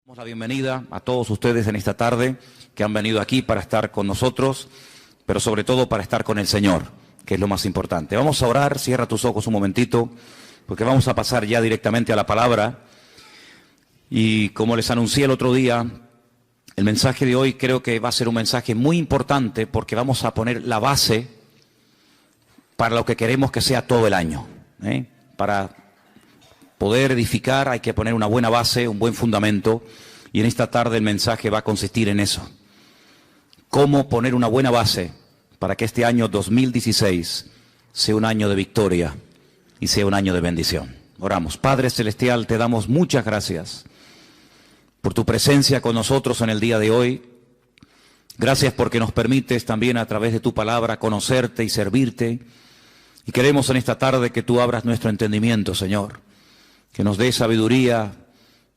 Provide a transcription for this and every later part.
Damos la bienvenida a todos ustedes en esta tarde que han venido aquí para estar con nosotros, pero sobre todo para estar con el Señor, que es lo más importante. Vamos a orar, cierra tus ojos un momentito, porque vamos a pasar ya directamente a la palabra. Y como les anuncié el otro día, el mensaje de hoy creo que va a ser un mensaje muy importante porque vamos a poner la base para lo que queremos que sea todo el año. Para poder edificar hay que poner una buena base, un buen fundamento, y en esta tarde el mensaje va a consistir en eso. Cómo poner una buena base para que este año 2016 sea un año de victoria y sea un año de bendición. Oramos. Padre Celestial, te damos muchas gracias por tu presencia con nosotros en el día de hoy. Gracias porque nos permites también a través de tu palabra conocerte y servirte. Y queremos en esta tarde que tú abras nuestro entendimiento, Señor. Que nos dé sabiduría,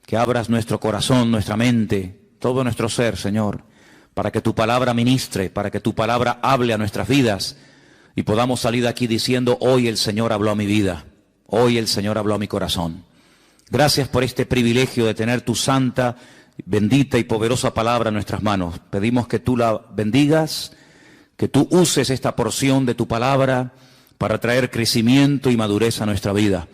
que abras nuestro corazón, nuestra mente, todo nuestro ser, Señor, para que tu palabra ministre, para que tu palabra hable a nuestras vidas y podamos salir de aquí diciendo, hoy el Señor habló a mi vida, hoy el Señor habló a mi corazón. Gracias por este privilegio de tener tu santa, bendita y poderosa palabra en nuestras manos. Pedimos que tú la bendigas, que tú uses esta porción de tu palabra para traer crecimiento y madurez a nuestra vida.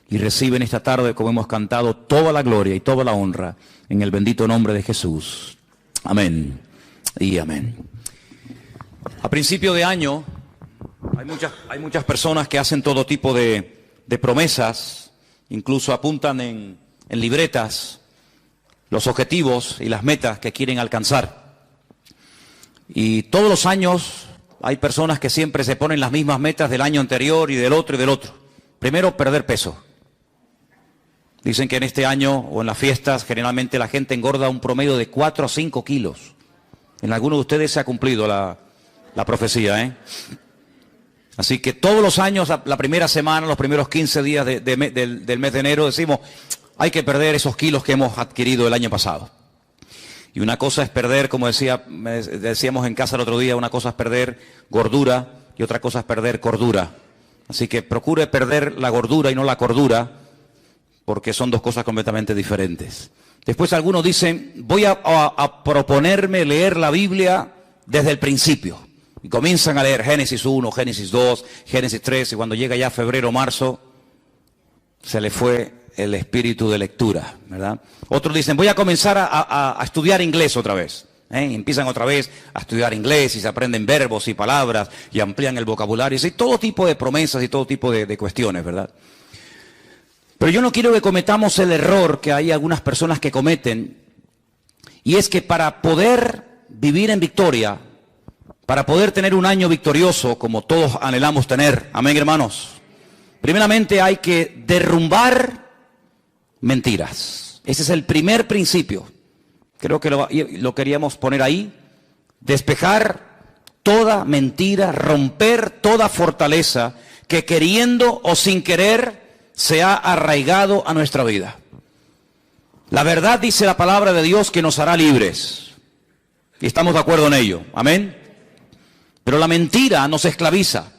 Y reciben esta tarde, como hemos cantado, toda la gloria y toda la honra en el bendito nombre de Jesús. Amén y amén. A principio de año hay muchas personas que hacen todo tipo de promesas, incluso apuntan en libretas los objetivos y las metas que quieren alcanzar. Y todos los años hay personas que siempre se ponen las mismas metas del año anterior y del otro y del otro. Primero, perder peso. Dicen que en este año o en las fiestas generalmente la gente engorda un promedio de 4 a 5 kilos. En algunos de ustedes se ha cumplido la profecía, Así que todos los años, la primera semana, los primeros 15 días del mes de enero, decimos, hay que perder esos kilos que hemos adquirido el año pasado. Y una cosa es perder, como decíamos en casa el otro día, una cosa es perder gordura y otra cosa es perder cordura. Así que procure perder la gordura y no la cordura, porque son dos cosas completamente diferentes. Después algunos dicen, voy a proponerme leer la Biblia desde el principio. Y comienzan a leer Génesis 1, Génesis 2, Génesis 3, y cuando llega ya febrero, marzo, se le fue el espíritu de lectura, ¿verdad? Otros dicen, voy a comenzar a estudiar inglés otra vez. Y empiezan otra vez a estudiar inglés y se aprenden verbos y palabras y amplían el vocabulario. Y todo tipo de promesas y todo tipo de cuestiones, ¿verdad? Pero yo no quiero que cometamos el error que hay algunas personas que cometen, y es que para poder vivir en victoria, para poder tener un año victorioso, como todos anhelamos tener, amén hermanos, primeramente hay que derrumbar mentiras. Ese es el primer principio. Creo que lo queríamos poner ahí. Despejar toda mentira, romper toda fortaleza que queriendo o sin querer se ha arraigado a nuestra vida. La verdad dice la palabra de Dios que nos hará libres. Y estamos de acuerdo en ello. Amén. Pero la mentira nos esclaviza.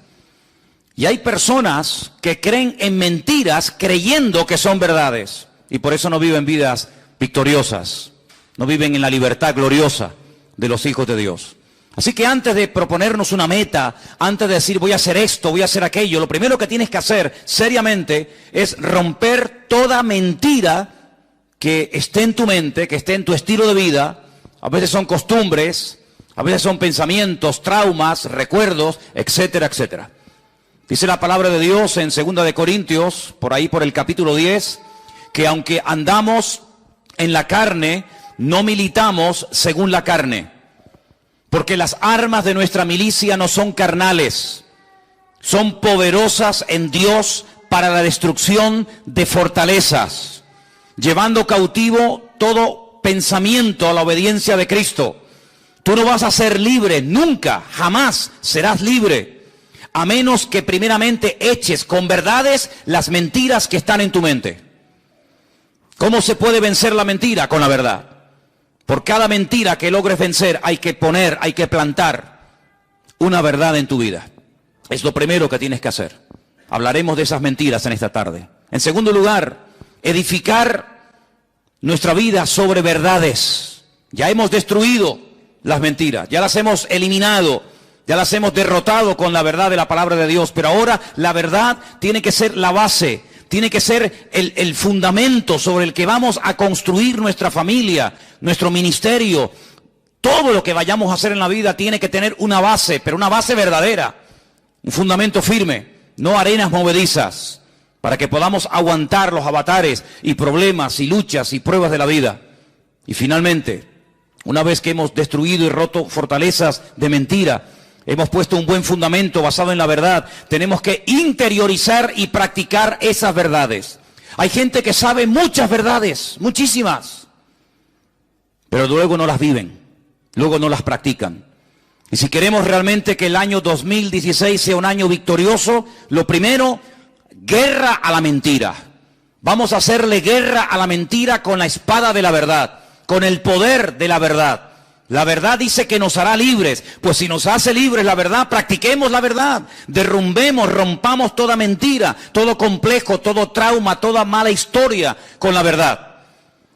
Y hay personas que creen en mentiras creyendo que son verdades. Y por eso no viven vidas victoriosas. No viven en la libertad gloriosa de los hijos de Dios. Así que antes de proponernos una meta, antes de decir voy a hacer esto, voy a hacer aquello, lo primero que tienes que hacer seriamente es romper toda mentira que esté en tu mente, que esté en tu estilo de vida. A veces son costumbres, a veces son pensamientos, traumas, recuerdos, etcétera, etcétera. Dice la palabra de Dios en 2 de Corintios, por ahí por el capítulo 10, que aunque andamos en la carne, no militamos según la carne. Porque las armas de nuestra milicia no son carnales, son poderosas en Dios para la destrucción de fortalezas, llevando cautivo todo pensamiento a la obediencia de Cristo. Tú no vas a ser libre, nunca, jamás serás libre, a menos que primeramente eches con verdades las mentiras que están en tu mente. ¿Cómo se puede vencer la mentira? Con la verdad. Por cada mentira que logres vencer hay que plantar una verdad en tu vida. Es lo primero que tienes que hacer. Hablaremos de esas mentiras en esta tarde. En segundo lugar, edificar nuestra vida sobre verdades. Ya hemos destruido las mentiras, ya las hemos eliminado, ya las hemos derrotado con la verdad de la palabra de Dios. Pero ahora la verdad tiene que ser la base, tiene que ser el fundamento sobre el que vamos a construir nuestra familia, nuestro ministerio. Todo lo que vayamos a hacer en la vida tiene que tener una base, pero una base verdadera, un fundamento firme, no arenas movedizas, para que podamos aguantar los avatares y problemas y luchas y pruebas de la vida. Y finalmente, una vez que hemos destruido y roto fortalezas de mentira, hemos puesto un buen fundamento basado en la verdad, tenemos que interiorizar y practicar esas verdades. Hay gente que sabe muchas verdades, muchísimas, pero luego no las viven, luego no las practican. Y si queremos realmente que el año 2016 sea un año victorioso, lo primero, guerra a la mentira. Vamos a hacerle guerra a la mentira con la espada de la verdad, con el poder de la verdad. La verdad dice que nos hará libres. Pues si nos hace libres la verdad, practiquemos la verdad. Derrumbemos, rompamos toda mentira, todo complejo, todo trauma, toda mala historia con la verdad.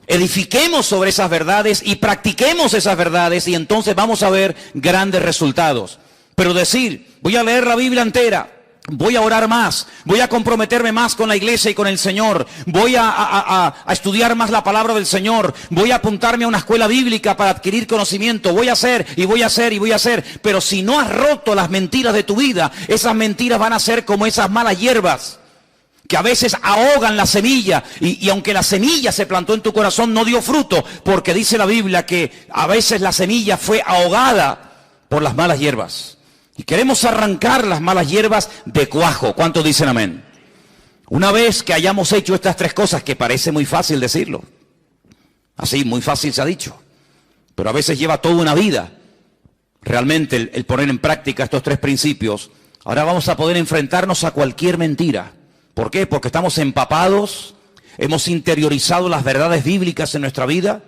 Edifiquemos sobre esas verdades y practiquemos esas verdades, y entonces vamos a ver grandes resultados. Pero decir, voy a leer la Biblia entera, voy a orar más, voy a comprometerme más con la iglesia y con el Señor, voy a estudiar más la palabra del Señor, voy a apuntarme a una escuela bíblica para adquirir conocimiento, voy a hacer y voy a hacer y voy a hacer. Pero si no has roto las mentiras de tu vida, esas mentiras van a ser como esas malas hierbas que a veces ahogan la semilla, y aunque la semilla se plantó en tu corazón, no dio fruto, porque dice la Biblia que a veces la semilla fue ahogada por las malas hierbas. Y queremos arrancar las malas hierbas de cuajo. ¿Cuántos dicen amén? Una vez que hayamos hecho estas tres cosas, que parece muy fácil decirlo, así muy fácil se ha dicho, pero a veces lleva toda una vida realmente el poner en práctica estos tres principios, ahora vamos a poder enfrentarnos a cualquier mentira. ¿Por qué? Porque estamos empapados, hemos interiorizado las verdades bíblicas en nuestra vida,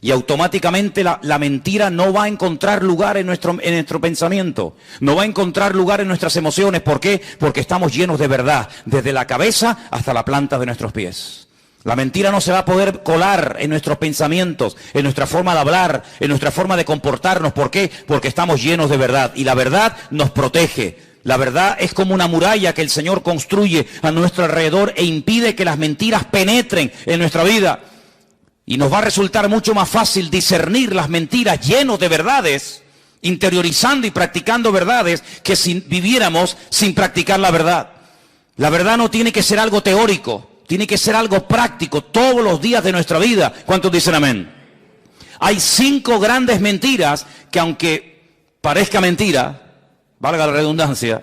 y automáticamente la mentira no va a encontrar lugar en nuestro pensamiento, no va a encontrar lugar en nuestras emociones. ¿Por qué? Porque estamos llenos de verdad, desde la cabeza hasta la planta de nuestros pies. La mentira no se va a poder colar en nuestros pensamientos, en nuestra forma de hablar, en nuestra forma de comportarnos. ¿Por qué? Porque estamos llenos de verdad, y la verdad nos protege. La verdad es como una muralla que el Señor construye a nuestro alrededor e impide que las mentiras penetren en nuestra vida. Y nos va a resultar mucho más fácil discernir las mentiras llenos de verdades, interiorizando y practicando verdades, que si viviéramos sin practicar la verdad. La verdad no tiene que ser algo teórico, tiene que ser algo práctico todos los días de nuestra vida. ¿Cuántos dicen amén? Hay 5 grandes mentiras que, aunque parezca mentira, valga la redundancia,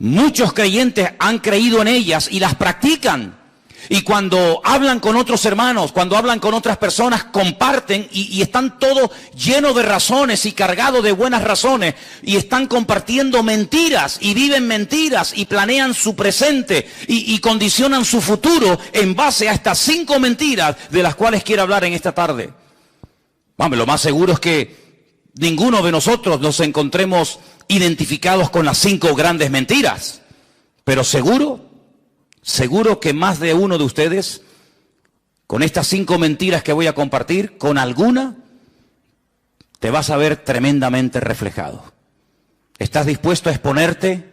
muchos creyentes han creído en ellas y las practican. Y cuando hablan con otros hermanos, cuando hablan con otras personas, comparten y están todos llenos de razones y cargados de buenas razones, y están compartiendo mentiras y viven mentiras y planean su presente y condicionan su futuro en base a estas 5 mentiras de las cuales quiero hablar en esta tarde. Vamos, lo más seguro es que ninguno de nosotros nos encontremos identificados con las 5 grandes mentiras, pero seguro que más de uno de ustedes, con estas 5 mentiras que voy a compartir, con alguna te vas a ver tremendamente reflejado. ¿Estás dispuesto a exponerte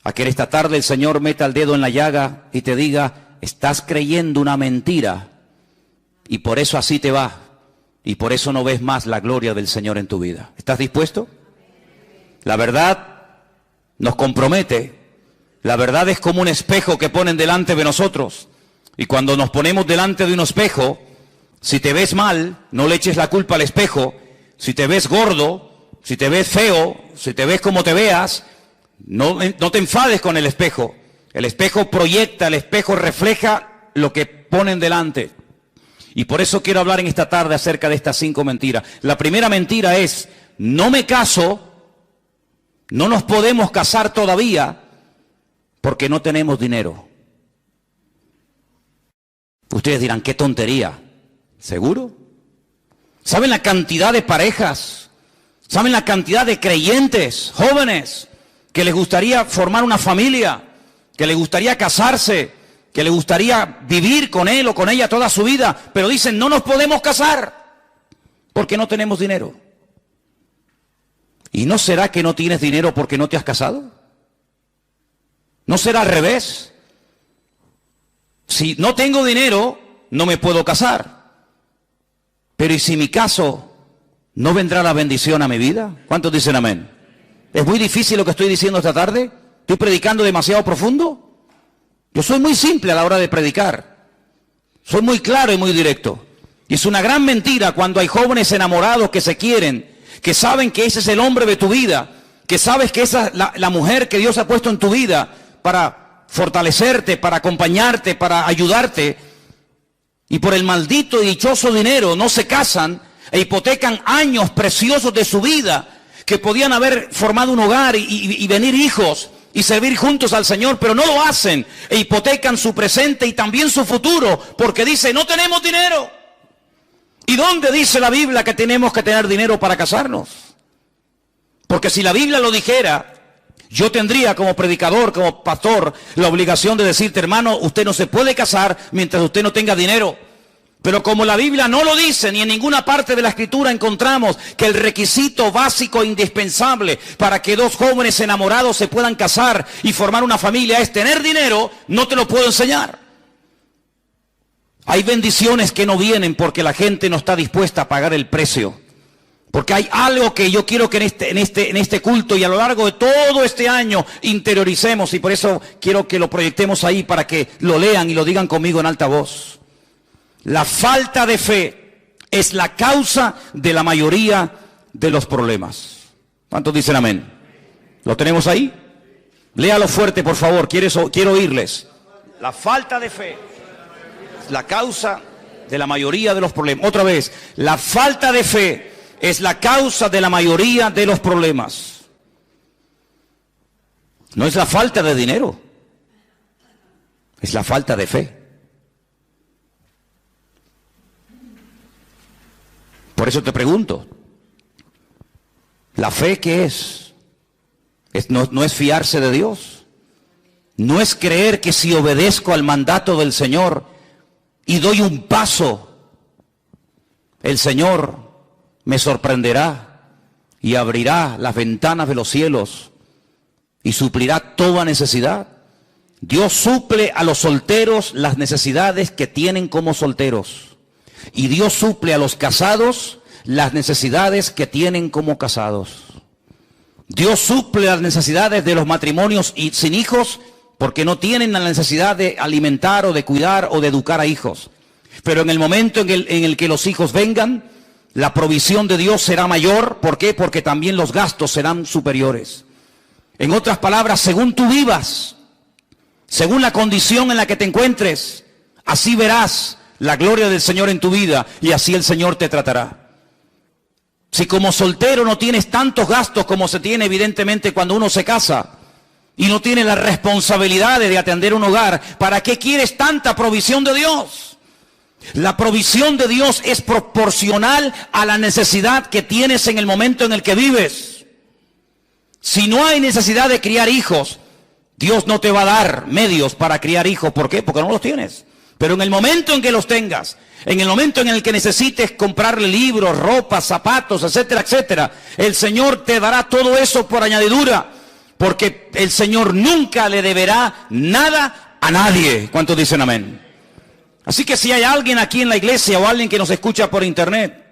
a que en esta tarde el Señor meta el dedo en la llaga y te diga, estás creyendo una mentira y por eso así te va, y por eso no ves más la gloria del Señor en tu vida? ¿Estás dispuesto? La verdad nos compromete. La verdad es como un espejo que ponen delante de nosotros. Y cuando nos ponemos delante de un espejo, si te ves mal, no le eches la culpa al espejo. Si te ves gordo, si te ves feo, si te ves como te veas, no te enfades con el espejo. El espejo proyecta, el espejo refleja lo que ponen delante. Y por eso quiero hablar en esta tarde acerca de estas 5 mentiras. La primera mentira es, no me caso, no nos podemos casar todavía, porque no tenemos dinero. Ustedes dirán, qué tontería. ¿Seguro? ¿Saben la cantidad de parejas? ¿Saben la cantidad de creyentes, jóvenes, que les gustaría formar una familia, que les gustaría casarse, que le gustaría vivir con él o con ella toda su vida, pero dicen, no nos podemos casar porque no tenemos dinero. ¿Y no será que no tienes dinero porque no te has casado? ¿No será al revés? Si no tengo dinero, no me puedo casar. Pero ¿y si me caso, no vendrá la bendición a mi vida? ¿Cuántos dicen amén? ¿Es muy difícil lo que estoy diciendo esta tarde? ¿Estoy predicando demasiado profundo? Yo soy muy simple a la hora de predicar. Soy muy claro y muy directo. Y es una gran mentira cuando hay jóvenes enamorados que se quieren, que saben que ese es el hombre de tu vida, que sabes que esa es la mujer que Dios ha puesto en tu vida para fortalecerte, para acompañarte, para ayudarte, y por el maldito y dichoso dinero no se casan e hipotecan años preciosos de su vida, que podían haber formado un hogar y venir hijos y servir juntos al Señor, pero no lo hacen e hipotecan su presente y también su futuro, porque dice, no tenemos dinero. ¿Y dónde dice la Biblia que tenemos que tener dinero para casarnos? Porque si la Biblia lo dijera, yo tendría como predicador, como pastor, la obligación de decirte, hermano, usted no se puede casar mientras usted no tenga dinero. Pero como la Biblia no lo dice, ni en ninguna parte de la Escritura encontramos que el requisito básico e indispensable para que dos jóvenes enamorados se puedan casar y formar una familia es tener dinero, no te lo puedo enseñar. Hay bendiciones que no vienen porque la gente no está dispuesta a pagar el precio. Porque hay algo que yo quiero que en este culto y a lo largo de todo este año interioricemos, y por eso quiero que lo proyectemos ahí para que lo lean y lo digan conmigo en alta voz. La falta de fe es la causa de la mayoría de los problemas. ¿Cuántos dicen amén? ¿Lo tenemos ahí? Léalo fuerte, por favor, quiero oírles. La falta de fe es la causa de la mayoría de los problemas. Otra vez, la falta de fe es la causa de la mayoría de los problemas. No es la falta de dinero, es la falta de fe. Por eso te pregunto, ¿la fe qué es? No es fiarse de Dios. No es creer que si obedezco al mandato del Señor y doy un paso, el Señor me sorprenderá y abrirá las ventanas de los cielos y suplirá toda necesidad. Dios suple a los solteros las necesidades que tienen como solteros. Y Dios suple a los casados las necesidades que tienen como casados. Dios suple las necesidades de los matrimonios y sin hijos porque no tienen la necesidad de alimentar o de cuidar o de educar a hijos. Pero en el momento en el que los hijos vengan, la provisión de Dios será mayor. ¿Por qué? Porque también los gastos serán superiores. En otras palabras, según tú vivas, según la condición en la que te encuentres, así verás la gloria del Señor en tu vida y así el Señor te tratará. Si como soltero no tienes tantos gastos como se tiene evidentemente cuando uno se casa y no tienes las responsabilidades de atender un hogar, ¿para qué quieres tanta provisión de Dios? La provisión de Dios es proporcional a la necesidad que tienes en el momento en el que vives. Si no hay necesidad de criar hijos, Dios no te va a dar medios para criar hijos. ¿Por qué? Porque no los tienes. Pero en el momento en que los tengas, en el momento en el que necesites comprarle libros, ropa, zapatos, etcétera, etcétera, el Señor te dará todo eso por añadidura, porque el Señor nunca le deberá nada a nadie. ¿Cuántos dicen amén? Así que si hay alguien aquí en la iglesia o alguien que nos escucha por internet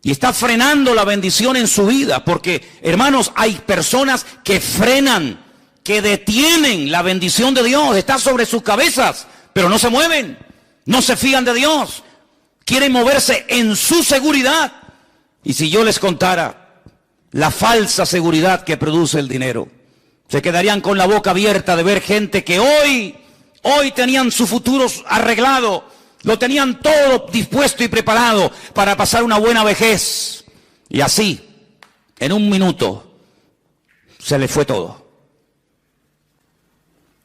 y está frenando la bendición en su vida, porque hermanos, hay personas que frenan, que detienen la bendición de Dios, está sobre sus cabezas, pero no se mueven, no se fían de Dios, quieren moverse en su seguridad. Y si yo les contara la falsa seguridad que produce el dinero, se quedarían con la boca abierta de ver gente que hoy tenían su futuro arreglado, lo tenían todo dispuesto y preparado para pasar una buena vejez, y así, en un minuto, se les fue todo.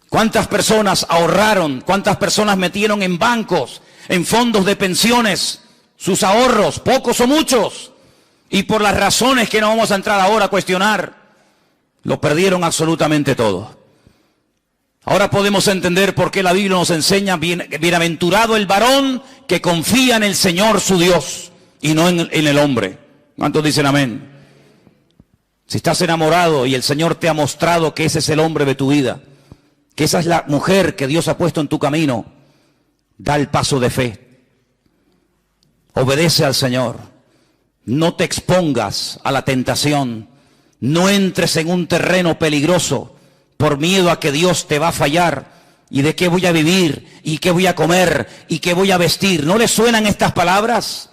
¿Cuántas personas ahorraron? ¿Cuántas personas metieron en bancos, en fondos de pensiones, sus ahorros, pocos o muchos? Y por las razones que no vamos a entrar ahora a cuestionar, lo perdieron absolutamente todo. Ahora podemos entender por qué la Biblia nos enseña, bienaventurado el varón que confía en el Señor su Dios y no en el hombre. ¿Cuántos dicen amén? Si estás enamorado y el Señor te ha mostrado que ese es el hombre de tu vida, que esa es la mujer que Dios ha puesto en tu camino, da el paso de fe. Obedece al Señor. No te expongas a la tentación. No entres en un terreno peligroso por miedo a que Dios te va a fallar. ¿Y de qué voy a vivir? ¿Y qué voy a comer? ¿Y qué voy a vestir? ¿No le suenan estas palabras?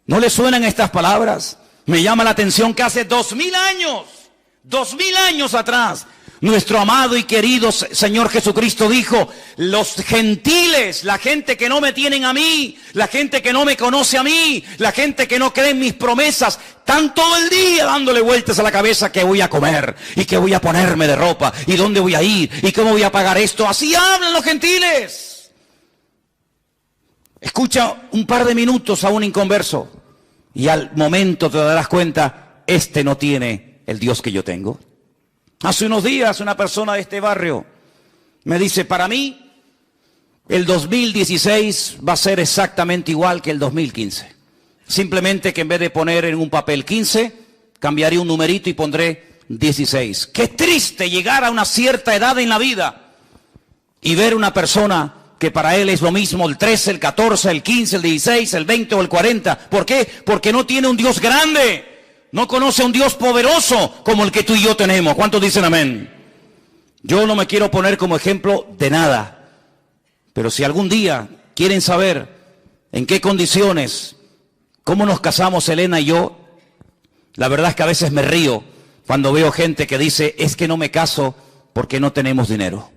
¿No le suenan estas palabras? Me llama la atención que hace 2000 años atrás, nuestro amado y querido Señor Jesucristo dijo: los gentiles, la gente que no me tienen a mí, la gente que no me conoce a mí, la gente que no cree en mis promesas, están todo el día dándole vueltas a la cabeza qué voy a comer, y qué voy a ponerme de ropa, y dónde voy a ir, y cómo voy a pagar esto. Así hablan los gentiles. Escucha un par de minutos a un inconverso, y al momento te darás cuenta, este no tiene el Dios que yo tengo. Hace unos días una persona de este barrio me dice: para mí el 2016 va a ser exactamente igual que el 2015. Simplemente que en vez de poner en un papel 15, cambiaré un numerito y pondré 16. Qué triste llegar a una cierta edad en la vida y ver una persona que para él es lo mismo el 13, el 14, el 15, el 16, el 20 o el 40. ¿Por qué? Porque no tiene un Dios grande. No conoce a un Dios poderoso como el que tú y yo tenemos. ¿Cuántos dicen amén? Yo no me quiero poner como ejemplo de nada. Pero si algún día quieren saber en qué condiciones, cómo nos casamos Elena y yo, la verdad es que a veces me río cuando veo gente que dice: es que no me caso porque no tenemos dinero.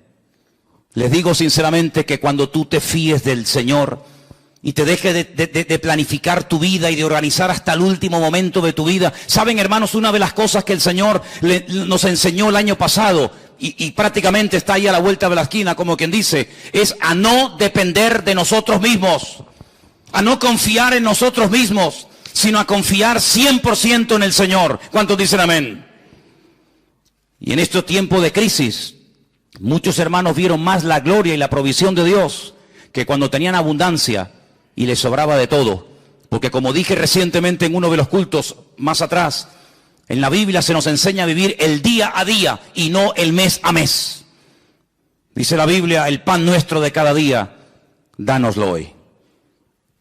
Les digo sinceramente que cuando tú te fíes del Señor y te dejes de planificar tu vida y de organizar hasta el último momento de tu vida. Saben, hermanos, una de las cosas que el Señor nos enseñó el año pasado, y prácticamente está ahí a la vuelta de la esquina, como quien dice, es a no depender de nosotros mismos, a no confiar en nosotros mismos, sino a confiar 100% en el Señor. ¿Cuántos dicen amén? Y en este tiempo de crisis, muchos hermanos vieron más la gloria y la provisión de Dios que cuando tenían abundancia y les sobraba de todo. Porque como dije recientemente en uno de los cultos más atrás, en la Biblia se nos enseña a vivir el día a día y no el mes a mes. Dice la Biblia: el pan nuestro de cada día, dánoslo hoy.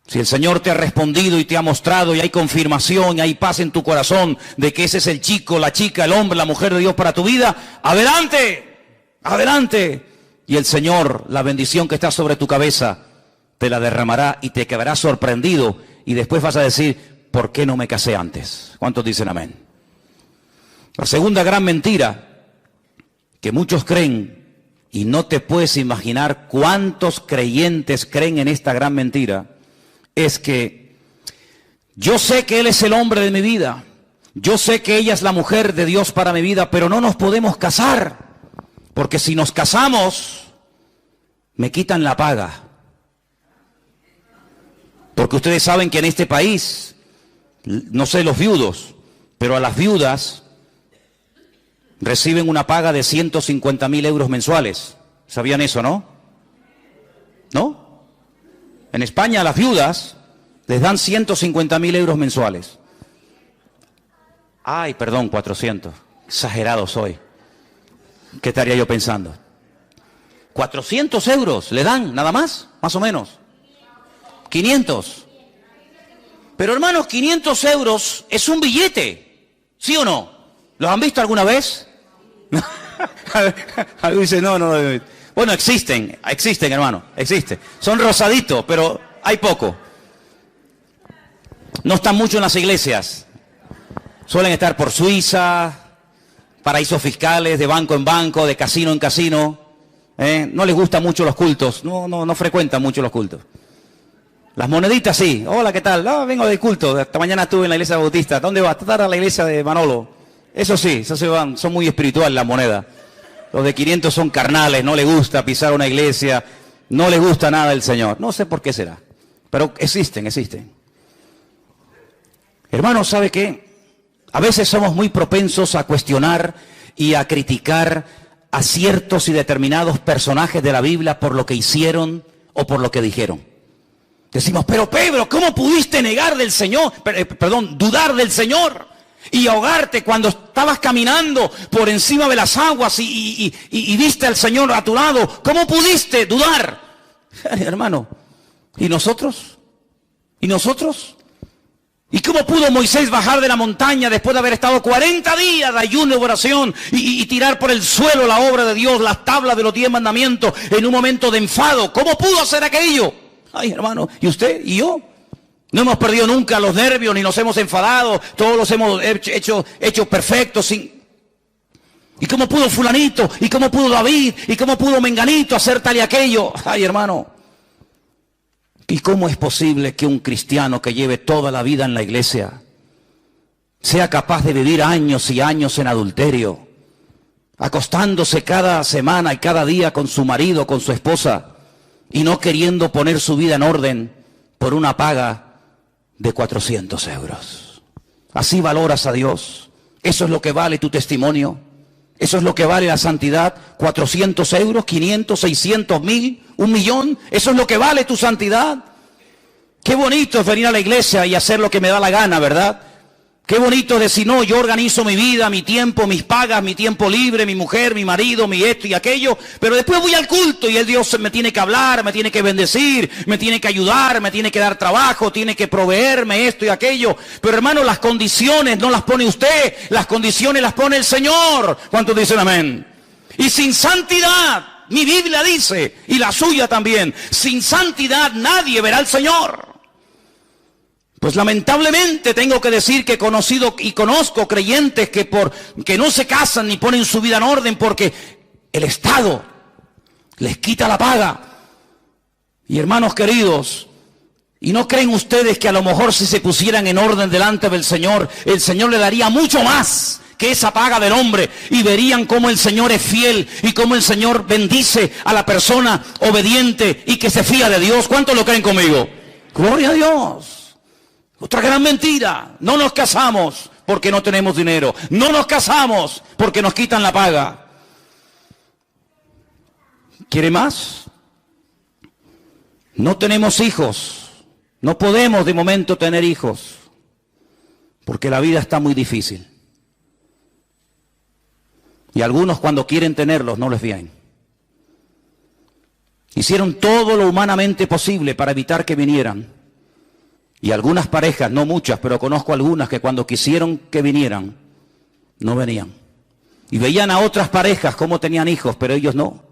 Si el Señor te ha respondido y te ha mostrado, y hay confirmación y hay paz en tu corazón de que ese es el chico, la chica, el hombre, la mujer de Dios para tu vida, adelante, adelante. Y el Señor, la bendición que está sobre tu cabeza, te la derramará y te quedarás sorprendido. Y después vas a decir: ¿por qué no me casé antes? ¿Cuántos dicen amén? La segunda gran mentira que muchos creen, y no te puedes imaginar cuántos creyentes creen en esta gran mentira, es que yo sé que Él es el hombre de mi vida, yo sé que ella es la mujer de Dios para mi vida, pero no nos podemos casar, porque si nos casamos, me quitan la paga. Porque ustedes saben que en este país, no sé los viudos, pero a las viudas reciben una paga de 150.000 euros mensuales. ¿Sabían eso, no? ¿No? En España a las viudas les dan 150.000 euros mensuales. Ay, perdón, 400. Exagerado soy. ¿Qué estaría yo pensando? 400 euros le dan, nada más o menos. 500. Pero hermanos, 500 euros es un billete, ¿sí o no? ¿Los han visto alguna vez? Algo dice, no. Bueno, existen, hermano, existen. Son rosaditos, pero hay poco. No están mucho en las iglesias. Suelen estar por Suiza, paraísos fiscales, de banco en banco, de casino en casino. No les gustan mucho los cultos, no frecuentan mucho los cultos. Las moneditas sí. Hola, ¿qué tal? Vengo del culto. Esta mañana estuve en la iglesia bautista. ¿Dónde vas? Estar a la iglesia de Manolo. Eso sí, eso se van. Son muy espirituales las monedas. Los de 500 son carnales. No les gusta pisar una iglesia. No les gusta nada del Señor. No sé por qué será. Pero existen. Hermanos, ¿sabe qué? A veces somos muy propensos a cuestionar y a criticar a ciertos y determinados personajes de la Biblia por lo que hicieron o por lo que dijeron. Decimos, pero Pedro, ¿cómo pudiste negar del Señor? Dudar del Señor y ahogarte cuando estabas caminando por encima de las aguas y viste al Señor a tu lado? ¿Cómo pudiste dudar? Hermano, ¿y nosotros? ¿Y nosotros? ¿Y cómo pudo Moisés bajar de la montaña después de haber estado 40 días de ayuno y oración y tirar por el suelo la obra de Dios, las tablas de los 10 mandamientos en un momento de enfado? ¿Cómo pudo hacer aquello? Ay, hermano, ¿y usted y yo? No hemos perdido nunca los nervios ni nos hemos enfadado, todos los hemos hecho perfectos. ¿Y cómo pudo fulanito? ¿Y cómo pudo David? ¿Y cómo pudo menganito hacer tal y aquello? Ay, hermano. ¿Y cómo es posible que un cristiano que lleve toda la vida en la iglesia sea capaz de vivir años y años en adulterio, acostándose cada semana y cada día con su marido, con su esposa, y no queriendo poner su vida en orden por una paga de 400 euros? ¿Así valoras a Dios? ¿Eso es lo que vale tu testimonio? ¿Eso es lo que vale la santidad? ¿400 euros? ¿500? ¿600? ¿1000? ¿1 millón? ¿Eso es lo que vale tu santidad? Qué bonito es venir a la iglesia y hacer lo que me da la gana, ¿verdad? Qué bonito es decir, no, yo organizo mi vida, mi tiempo, mis pagas, mi tiempo libre, mi mujer, mi marido, mi esto y aquello, pero después voy al culto y el Dios me tiene que hablar, me tiene que bendecir, me tiene que ayudar, me tiene que dar trabajo, tiene que proveerme esto y aquello. Pero hermano, las condiciones no las pone usted, las condiciones las pone el Señor. ¿Cuántos dicen amén? Y sin santidad, mi Biblia dice, y la suya también, sin santidad nadie verá al Señor. Pues lamentablemente tengo que decir que he conocido y conozco creyentes que no se casan ni ponen su vida en orden porque el Estado les quita la paga. Y hermanos queridos, ¿y no creen ustedes que a lo mejor si se pusieran en orden delante del Señor, el Señor le daría mucho más que esa paga del hombre? Y verían cómo el Señor es fiel y cómo el Señor bendice a la persona obediente y que se fía de Dios. ¿Cuántos lo creen conmigo? Gloria a Dios. Otra gran mentira: no nos casamos porque no tenemos dinero, no nos casamos porque nos quitan la paga. ¿Quiere más? No tenemos hijos, no podemos de momento tener hijos porque la vida está muy difícil. Y algunos cuando quieren tenerlos no les vienen. Hicieron todo lo humanamente posible para evitar que vinieran. Y algunas parejas, no muchas, pero conozco algunas que cuando quisieron que vinieran, no venían. Y veían a otras parejas cómo tenían hijos, pero ellos no.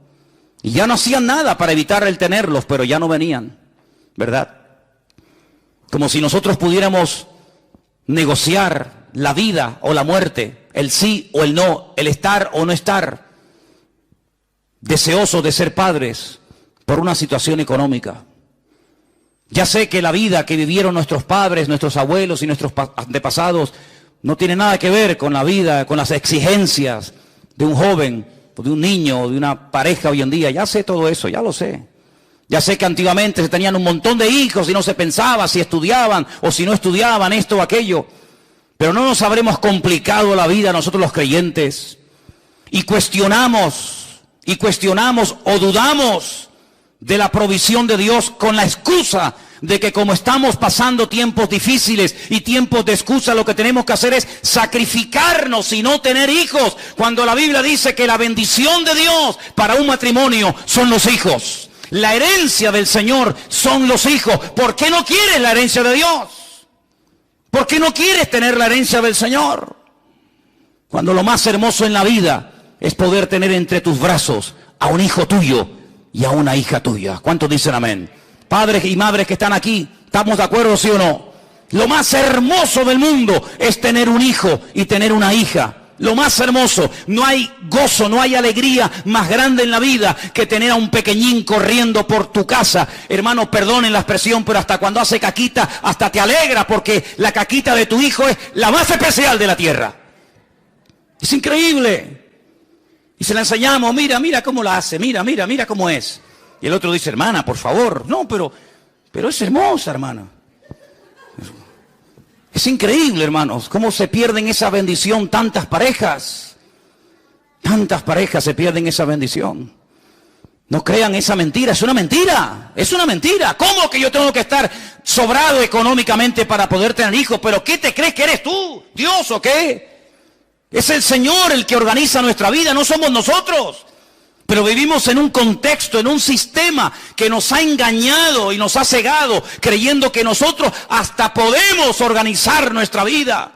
Y ya no hacían nada para evitar el tenerlos, pero ya no venían, ¿verdad? Como si nosotros pudiéramos negociar la vida o la muerte, el sí o el no, el estar o no estar, deseosos de ser padres por una situación económica. Ya sé que la vida que vivieron nuestros padres, nuestros abuelos y nuestros antepasados no tiene nada que ver con la vida, con las exigencias de un joven, o de un niño, o de una pareja hoy en día. Ya sé todo eso, ya lo sé. Ya sé que antiguamente se tenían un montón de hijos y no se pensaba si estudiaban o si no estudiaban esto o aquello. Pero no nos habremos complicado la vida nosotros los creyentes y cuestionamos o dudamos de la provisión de Dios con la excusa de que como estamos pasando tiempos difíciles y tiempos de excusa, lo que tenemos que hacer es sacrificarnos y no tener hijos, cuando la Biblia dice que la bendición de Dios para un matrimonio son los hijos. La herencia del Señor son los hijos. ¿Por qué no quieres la herencia de Dios? ¿Por qué no quieres tener la herencia del Señor? Cuando lo más hermoso en la vida es poder tener entre tus brazos a un hijo tuyo y a una hija tuya. ¿Cuántos dicen amén? Padres y madres que están aquí, ¿estamos de acuerdo, sí o no? Lo más hermoso del mundo es tener un hijo y tener una hija. Lo más hermoso. No hay gozo, no hay alegría más grande en la vida que tener a un pequeñín corriendo por tu casa. Hermano, perdonen la expresión, pero hasta cuando hace caquita, hasta te alegra, porque la caquita de tu hijo es la más especial de la tierra. Es increíble. Y se la enseñamos, mira cómo la hace, mira cómo es. Y el otro dice, hermana, por favor. No, pero es hermosa, hermana. Es increíble, hermanos, cómo se pierden esa bendición tantas parejas. Tantas parejas se pierden esa bendición. No crean esa mentira, es una mentira, es una mentira. ¿Cómo que yo tengo que estar sobrado económicamente para poder tener hijos? ¿Pero qué te crees que eres tú? ¿Dios o qué? Es el Señor el que organiza nuestra vida, no somos nosotros. Pero vivimos en un contexto, en un sistema que nos ha engañado y nos ha cegado, creyendo que nosotros hasta podemos organizar nuestra vida.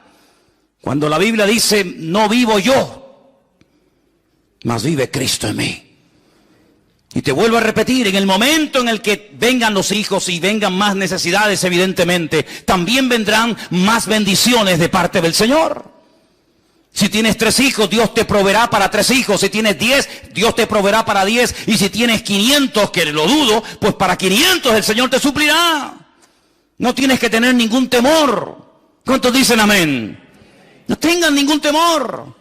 Cuando la Biblia dice, no vivo yo, mas vive Cristo en mí. Y te vuelvo a repetir, en el momento en el que vengan los hijos y vengan más necesidades, evidentemente, también vendrán más bendiciones de parte del Señor. Si tienes 3 hijos, Dios te proveerá para 3 hijos. Si tienes 10, Dios te proveerá para 10. Y si tienes 500, que lo dudo, pues para 500 el Señor te suplirá. No tienes que tener ningún temor. ¿Cuántos dicen amén? No tengan ningún temor.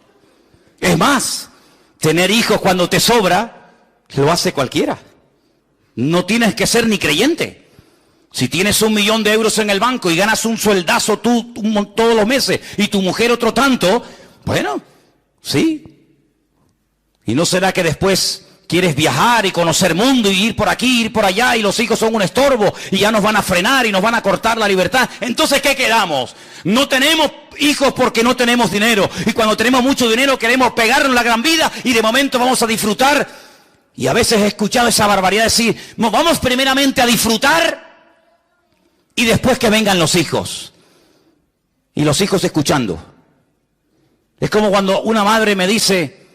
Es más, tener hijos cuando te sobra, lo hace cualquiera. No tienes que ser ni creyente. Si tienes 1 millón de euros en el banco y ganas un sueldazo tú todos los meses y tu mujer otro tanto, bueno, sí. ¿Y no será que después quieres viajar y conocer mundo y ir por aquí, ir por allá y los hijos son un estorbo y ya nos van a frenar y nos van a cortar la libertad? Entonces, ¿qué quedamos? No tenemos hijos porque no tenemos dinero. Y cuando tenemos mucho dinero queremos pegarnos la gran vida y de momento vamos a disfrutar. Y a veces he escuchado esa barbaridad de decir, no, vamos primeramente a disfrutar y después que vengan los hijos. Y los hijos escuchando. Es como cuando una madre me dice,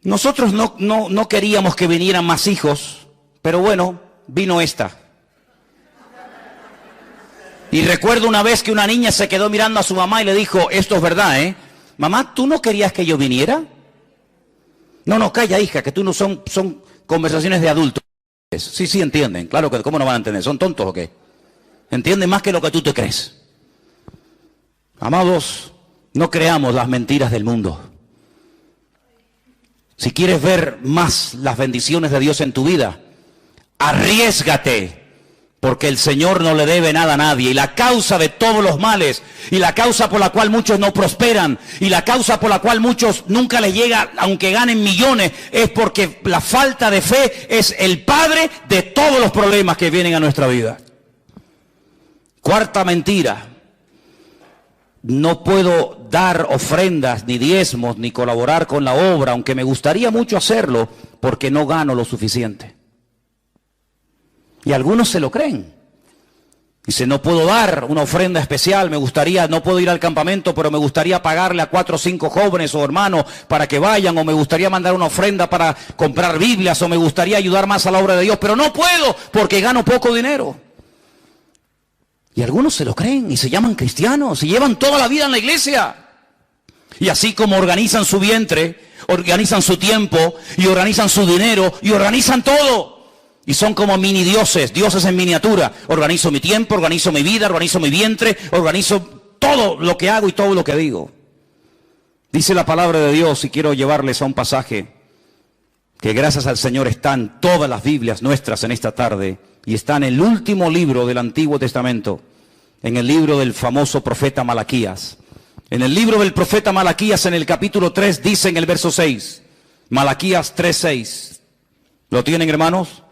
nosotros no queríamos que vinieran más hijos, pero bueno, vino esta. Y recuerdo una vez que una niña se quedó mirando a su mamá y le dijo, esto es verdad, ¿eh? Mamá, ¿tú no querías que yo viniera? No, calla, hija, que tú no son conversaciones de adultos. Sí, entienden. Claro que, ¿cómo no van a entender? ¿Son tontos o qué? Entienden más que lo que tú te crees. Amados, no creamos las mentiras del mundo. Si quieres ver más las bendiciones de Dios en tu vida, arriésgate. Porque el Señor no le debe nada a nadie. Y la causa de todos los males, y la causa por la cual muchos no prosperan, y la causa por la cual muchos nunca les llega, aunque ganen millones, es porque la falta de fe es el padre de todos los problemas que vienen a nuestra vida. Cuarta mentira. No puedo dar ofrendas, ni diezmos, ni colaborar con la obra, aunque me gustaría mucho hacerlo, porque no gano lo suficiente. Y algunos se lo creen. Dice, no puedo dar una ofrenda especial, no puedo ir al campamento, pero me gustaría pagarle a 4 o 5 jóvenes o hermanos para que vayan, o me gustaría mandar una ofrenda para comprar Biblias, o me gustaría ayudar más a la obra de Dios, pero no puedo porque gano poco dinero. Y algunos se lo creen y se llaman cristianos y llevan toda la vida en la iglesia. Y así como organizan su vientre, organizan su tiempo y organizan su dinero y organizan todo. Y son como mini dioses, dioses en miniatura. Organizo mi tiempo, organizo mi vida, organizo mi vientre, organizo todo lo que hago y todo lo que digo. Dice la palabra de Dios, y quiero llevarles a un pasaje que gracias al Señor están todas las Biblias nuestras en esta tarde, y está en el último libro del Antiguo Testamento, en el libro del famoso profeta Malaquías. En el libro del profeta Malaquías, en el capítulo 3, dice en el verso 6, Malaquías 3:6. ¿Lo tienen, hermanos?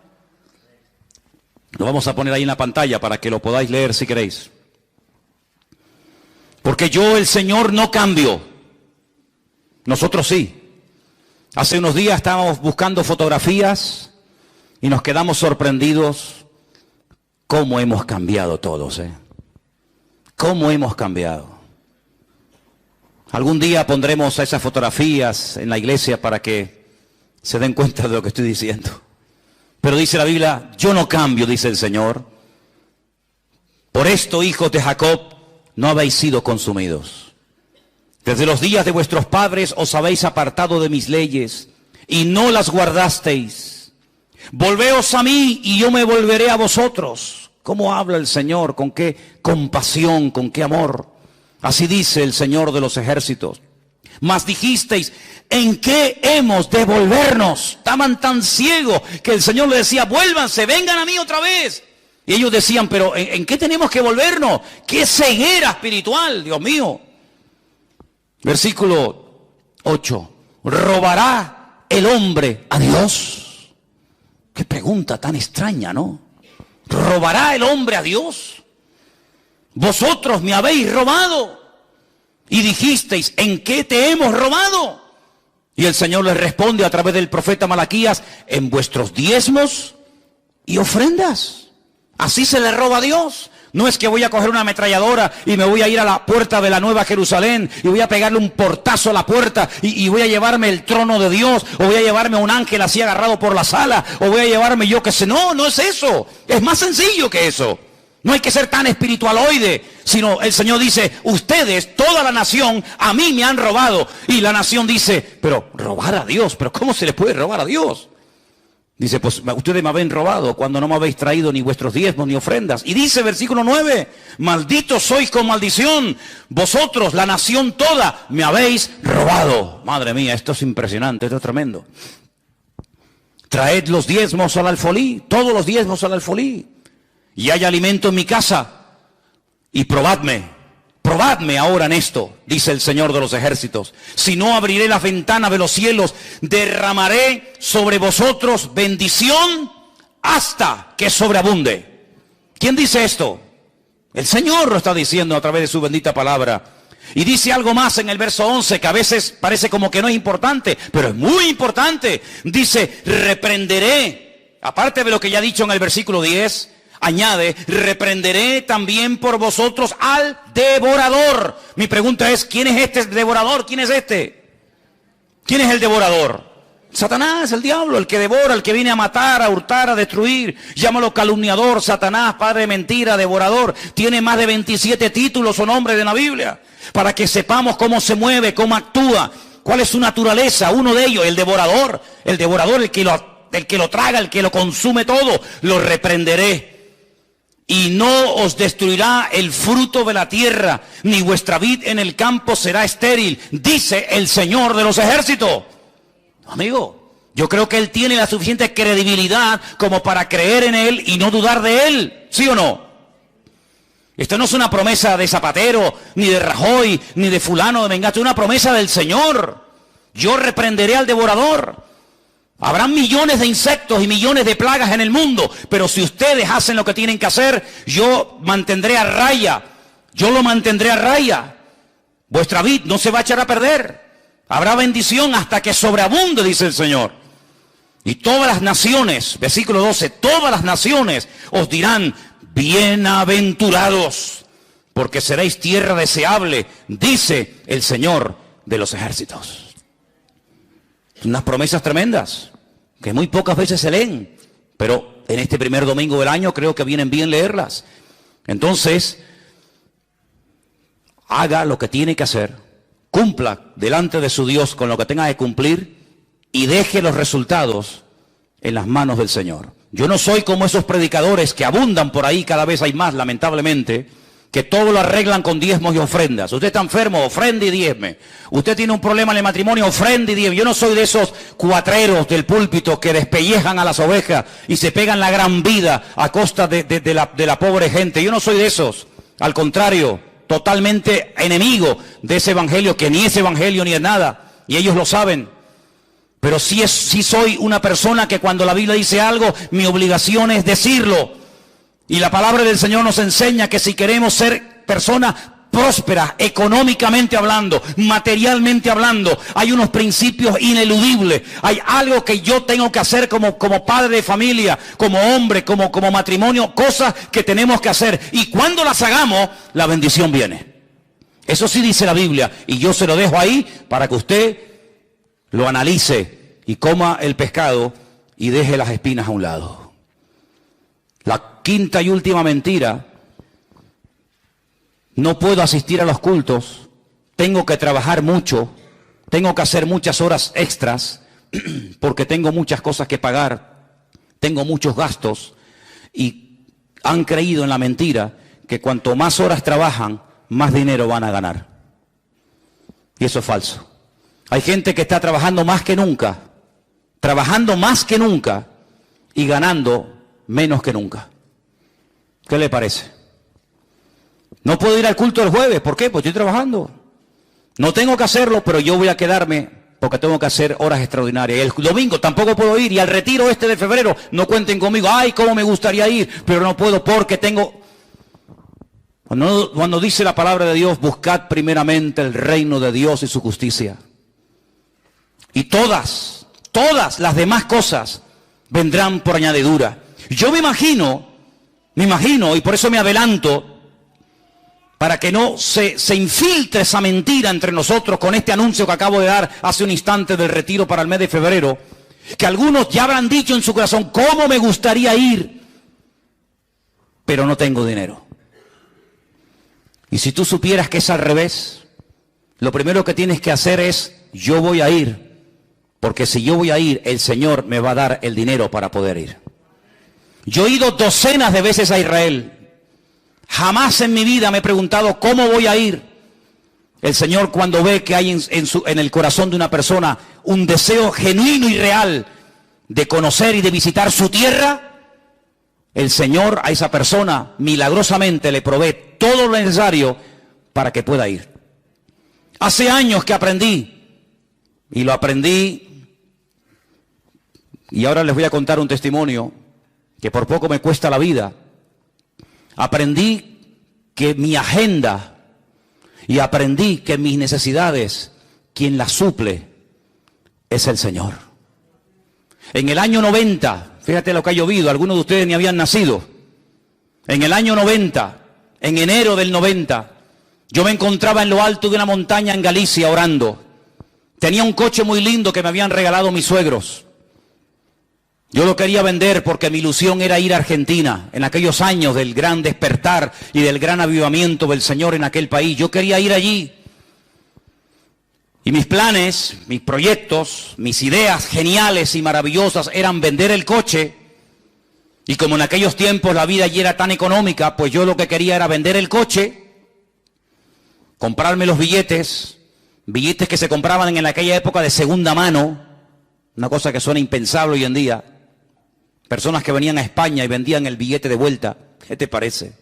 Lo vamos a poner ahí en la pantalla para que lo podáis leer si queréis. Porque yo, el Señor, no cambio. Nosotros sí. Hace unos días estábamos buscando fotografías y nos quedamos sorprendidos cómo hemos cambiado todos, ¿eh? Cómo hemos cambiado. Algún día pondremos esas fotografías en la iglesia para que se den cuenta de lo que estoy diciendo. Pero dice la Biblia, yo no cambio, dice el Señor. Por esto, hijos de Jacob, no habéis sido consumidos. Desde los días de vuestros padres os habéis apartado de mis leyes y no las guardasteis. Volveos a mí y yo me volveré a vosotros. ¿Cómo habla el Señor? ¿Con qué compasión? ¿Con qué amor? Así dice el Señor de los ejércitos. Mas dijisteis, ¿en qué hemos de volvernos? Estaban tan ciegos que el Señor les decía, vuélvanse, vengan a mí otra vez. Y ellos decían, pero ¿en qué tenemos que volvernos? ¡Qué ceguera espiritual, Dios mío! Versículo 8. ¿robará el hombre a Dios? Qué pregunta tan extraña, ¿no? ¿Robará el hombre a Dios? Vosotros me habéis robado. Y dijisteis, ¿en qué te hemos robado? Y el Señor les responde a través del profeta Malaquías, en vuestros diezmos y ofrendas. Así se le roba a Dios. No es que voy a coger una ametralladora y me voy a ir a la puerta de la Nueva Jerusalén y voy a pegarle un portazo a la puerta y voy a llevarme el trono de Dios, o voy a llevarme a un ángel así agarrado por la sala, o voy a llevarme yo que sé. No, no es eso. Es más sencillo que eso. No hay que ser tan espiritualoide, sino el Señor dice, ustedes, toda la nación, a mí me han robado. Y la nación dice, pero robar a Dios, pero ¿cómo se le puede robar a Dios? Dice, pues ustedes me habéis robado cuando no me habéis traído ni vuestros diezmos ni ofrendas. Y dice versículo 9, malditos sois con maldición, vosotros, la nación toda, me habéis robado. Madre mía, esto es impresionante, esto es tremendo. Traed los diezmos al alfolí, todos los diezmos al alfolí. Y hay alimento en mi casa, y probadme ahora en esto, dice el Señor de los ejércitos. Si no, abriré las ventanas de los cielos, derramaré sobre vosotros bendición hasta que sobreabunde. ¿Quién dice esto? El Señor lo está diciendo a través de su bendita palabra. Y dice algo más en el verso 11, que a veces parece como que no es importante, pero es muy importante. Dice, reprenderé, aparte de lo que ya ha dicho en el versículo 10, añade, reprenderé también por vosotros al devorador. Mi pregunta es, ¿quién es este devorador? ¿Quién es este? ¿Quién es el devorador? Satanás, el diablo, el que devora, el que viene a matar, a hurtar, a destruir. Llámalo calumniador, Satanás, padre de mentira, devorador. Tiene más de 27 títulos o nombres en la Biblia, para que sepamos cómo se mueve, cómo actúa, cuál es su naturaleza. Uno de ellos, el devorador, el que lo traga, el que lo consume todo. Lo reprenderé. Y no os destruirá el fruto de la tierra, ni vuestra vid en el campo será estéril, dice el Señor de los ejércitos. Amigo, yo creo que Él tiene la suficiente credibilidad como para creer en Él y no dudar de Él, ¿sí o no? Esto no es una promesa de Zapatero, ni de Rajoy, ni de fulano de Mengato, es una promesa del Señor. Yo reprenderé al devorador. Habrán millones de insectos y millones de plagas en el mundo, pero si ustedes hacen lo que tienen que hacer, yo mantendré a raya, yo lo mantendré a raya. Vuestra vid no se va a echar a perder. Habrá bendición hasta que sobreabunde, dice el Señor. Y todas las naciones, versículo 12, todas las naciones os dirán, bienaventurados, porque seréis tierra deseable, dice el Señor de los ejércitos. Unas promesas tremendas, que muy pocas veces se leen, pero en este primer domingo del año creo que vienen bien leerlas. Entonces, haga lo que tiene que hacer, cumpla delante de su Dios con lo que tenga que cumplir y deje los resultados en las manos del Señor. Yo no soy como esos predicadores que abundan por ahí, cada vez hay más, lamentablemente, que todo lo arreglan con diezmos y ofrendas. Usted está enfermo, ofrende y diezme. Usted tiene un problema en el matrimonio, ofrende y diezme. Yo no soy de esos cuatreros del púlpito que despellejan a las ovejas y se pegan la gran vida a costa de la pobre gente. Yo no soy de esos. Al contrario, totalmente enemigo de ese evangelio, que ni es evangelio ni es nada. Y ellos lo saben. Pero sí soy una persona que cuando la Biblia dice algo, mi obligación es decirlo. Y la palabra del Señor nos enseña que si queremos ser personas prósperas, económicamente hablando, materialmente hablando, hay unos principios ineludibles. Hay algo que yo tengo que hacer como padre de familia, como hombre, como matrimonio, cosas que tenemos que hacer. Y cuando las hagamos, la bendición viene. Eso sí dice la Biblia. Y yo se lo dejo ahí para que usted lo analice y coma el pescado y deje las espinas a un lado. La quinta y última mentira: no puedo asistir a los cultos, tengo que trabajar mucho, tengo que hacer muchas horas extras, porque tengo muchas cosas que pagar, tengo muchos gastos, y han creído en la mentira que cuanto más horas trabajan, más dinero van a ganar. Y eso es falso. Hay gente que está trabajando más que nunca, y ganando menos que nunca. ¿Qué le parece? No puedo ir al culto el jueves. ¿Por qué? Pues estoy trabajando. No tengo que hacerlo, pero yo voy a quedarme porque tengo que hacer horas extraordinarias. Y el domingo tampoco puedo ir, y al retiro de febrero no cuenten conmigo. Ay, cómo me gustaría ir, pero no puedo porque tengo... Cuando dice la palabra de Dios, buscad primeramente el reino de Dios y su justicia. Y todas las demás cosas vendrán por añadidura. Yo me imagino, y por eso me adelanto, para que no se infiltre esa mentira entre nosotros con este anuncio que acabo de dar hace un instante del retiro para el mes de febrero, que algunos ya habrán dicho en su corazón, ¿cómo me gustaría ir? Pero no tengo dinero. Y si tú supieras que es al revés, lo primero que tienes que hacer es, yo voy a ir, porque si yo voy a ir, el Señor me va a dar el dinero para poder ir. Yo he ido docenas de veces a Israel. Jamás en mi vida me he preguntado cómo voy a ir. El Señor, cuando ve que hay en el corazón de una persona un deseo genuino y real de conocer y de visitar su tierra, el Señor a esa persona milagrosamente le provee todo lo necesario para que pueda ir. Hace años que aprendí, y lo aprendí, y ahora les voy a contar un testimonio que por poco me cuesta la vida. Aprendí que mi agenda y aprendí que mis necesidades, quien las suple es el Señor. En el año 90, fíjate lo que ha llovido, algunos de ustedes ni habían nacido. En el año 90, en enero del 90, yo me encontraba en lo alto de una montaña en Galicia orando. Tenía un coche muy lindo que me habían regalado mis suegros. Yo lo quería vender porque mi ilusión era ir a Argentina, en aquellos años del gran despertar y del gran avivamiento del Señor en aquel país. Yo quería ir allí. Y mis planes, mis proyectos, mis ideas geniales y maravillosas eran vender el coche. Y como en aquellos tiempos la vida allí era tan económica, pues yo lo que quería era vender el coche, comprarme los billetes que se compraban en aquella época de segunda mano, una cosa que suena impensable hoy en día. Personas que venían a España y vendían el billete de vuelta. ¿Qué te parece?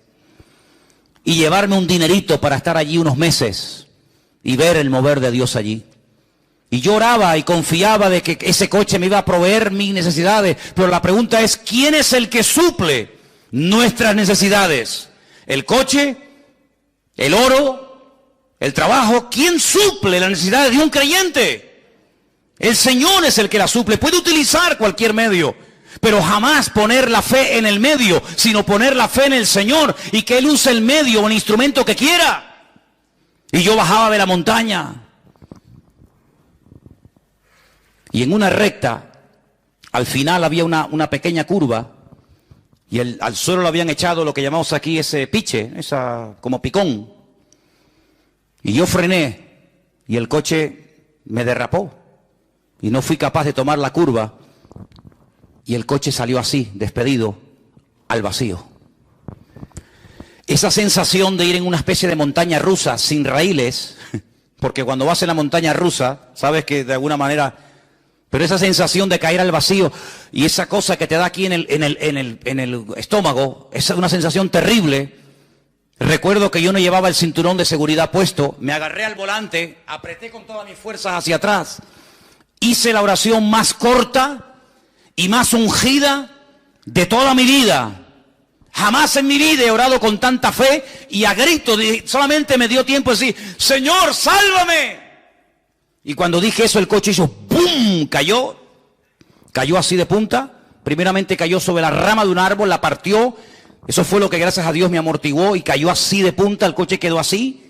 Y llevarme un dinerito para estar allí unos meses y ver el mover de Dios allí. Y yo oraba y confiaba de que ese coche me iba a proveer mis necesidades. Pero la pregunta es, ¿quién es el que suple nuestras necesidades? ¿El coche? ¿El oro? ¿El trabajo? ¿Quién suple las necesidades de un creyente? El Señor es el que la suple. Puede utilizar cualquier medio, pero jamás poner la fe en el medio, sino poner la fe en el Señor y que Él use el medio o el instrumento que quiera. Y yo bajaba de la montaña. Y en una recta, al final había una pequeña curva y al suelo le habían echado lo que llamamos aquí ese piche, esa como picón. Y yo frené y el coche me derrapó y no fui capaz de tomar la curva. Y el coche salió así, despedido, al vacío. Esa sensación de ir en una especie de montaña rusa sin raíles, porque cuando vas en la montaña rusa, sabes que de alguna manera, pero esa sensación de caer al vacío y esa cosa que te da aquí en el estómago, esa es una sensación terrible. Recuerdo que yo no llevaba el cinturón de seguridad puesto, me agarré al volante, apreté con todas mis fuerzas hacia atrás, hice la oración más corta y más ungida de toda mi vida. Jamás en mi vida he orado con tanta fe y a grito, solamente me dio tiempo de decir, Señor, sálvame. Y cuando dije eso, el coche hizo ¡pum! Cayó así de punta. Primeramente cayó sobre la rama de un árbol, la partió. Eso fue lo que gracias a Dios me amortiguó y cayó así de punta, el coche quedó así.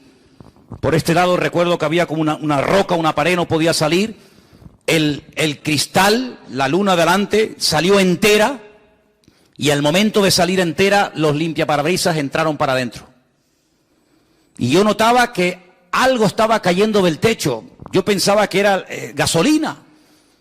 Por este lado recuerdo que había como una roca, una pared, no podía salir. El cristal, la luna delante, salió entera y al momento de salir entera, los limpiaparabrisas entraron para adentro. Y yo notaba que algo estaba cayendo del techo. Yo pensaba que era gasolina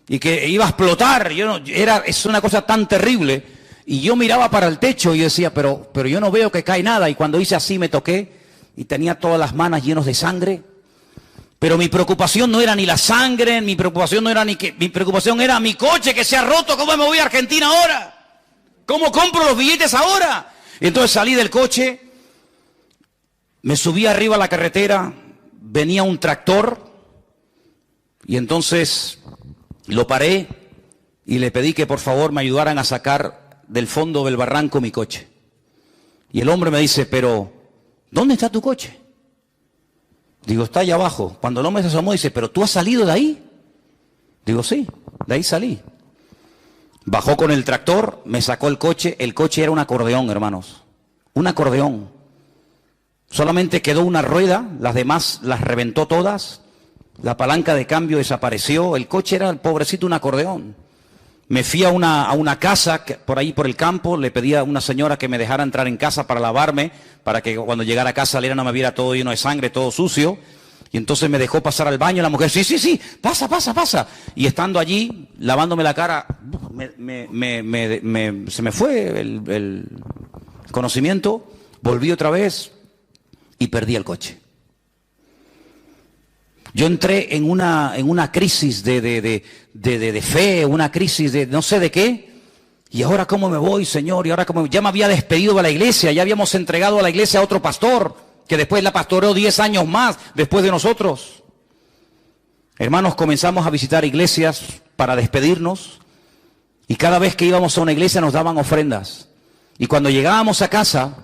y que iba a explotar. Es una cosa tan terrible. Y yo miraba para el techo y decía, pero yo no veo que cae nada. Y cuando hice así me toqué y tenía todas las manos llenas de sangre. Pero mi preocupación no era ni la sangre, mi preocupación era mi coche que se ha roto. ¿Cómo me voy a Argentina ahora? ¿Cómo compro los billetes ahora? Y entonces salí del coche, me subí arriba a la carretera, venía un tractor Y entonces lo paré y le pedí que por favor me ayudaran a sacar del fondo del barranco mi coche. Y el hombre me dice, pero ¿dónde está tu coche? Digo, está allá abajo. Cuando el hombre se asomó, dice, ¿pero tú has salido de ahí? Digo, sí, de ahí salí. Bajó con el tractor, me sacó el coche era un acordeón, hermanos. Un acordeón. Solamente quedó una rueda, las demás las reventó todas. La palanca de cambio desapareció. El coche era, el pobrecito, un acordeón. Me fui a una casa por ahí por el campo, le pedí a una señora que me dejara entrar en casa para lavarme, para que cuando llegara a casa Lera no me viera todo lleno de sangre, todo sucio. Y entonces me dejó pasar al baño la mujer, sí, pasa. Y estando allí, lavándome la cara, se me fue el conocimiento, volví otra vez y perdí el coche. Yo entré en una crisis de fe, una crisis de no sé de qué. Y ahora cómo me voy, Señor, y ahora cómo ya me había despedido de la iglesia, ya habíamos entregado a la iglesia a otro pastor, que después la pastoreó 10 años más después de nosotros. Hermanos, comenzamos a visitar iglesias para despedirnos, y cada vez que íbamos a una iglesia nos daban ofrendas. Y cuando llegábamos a casa,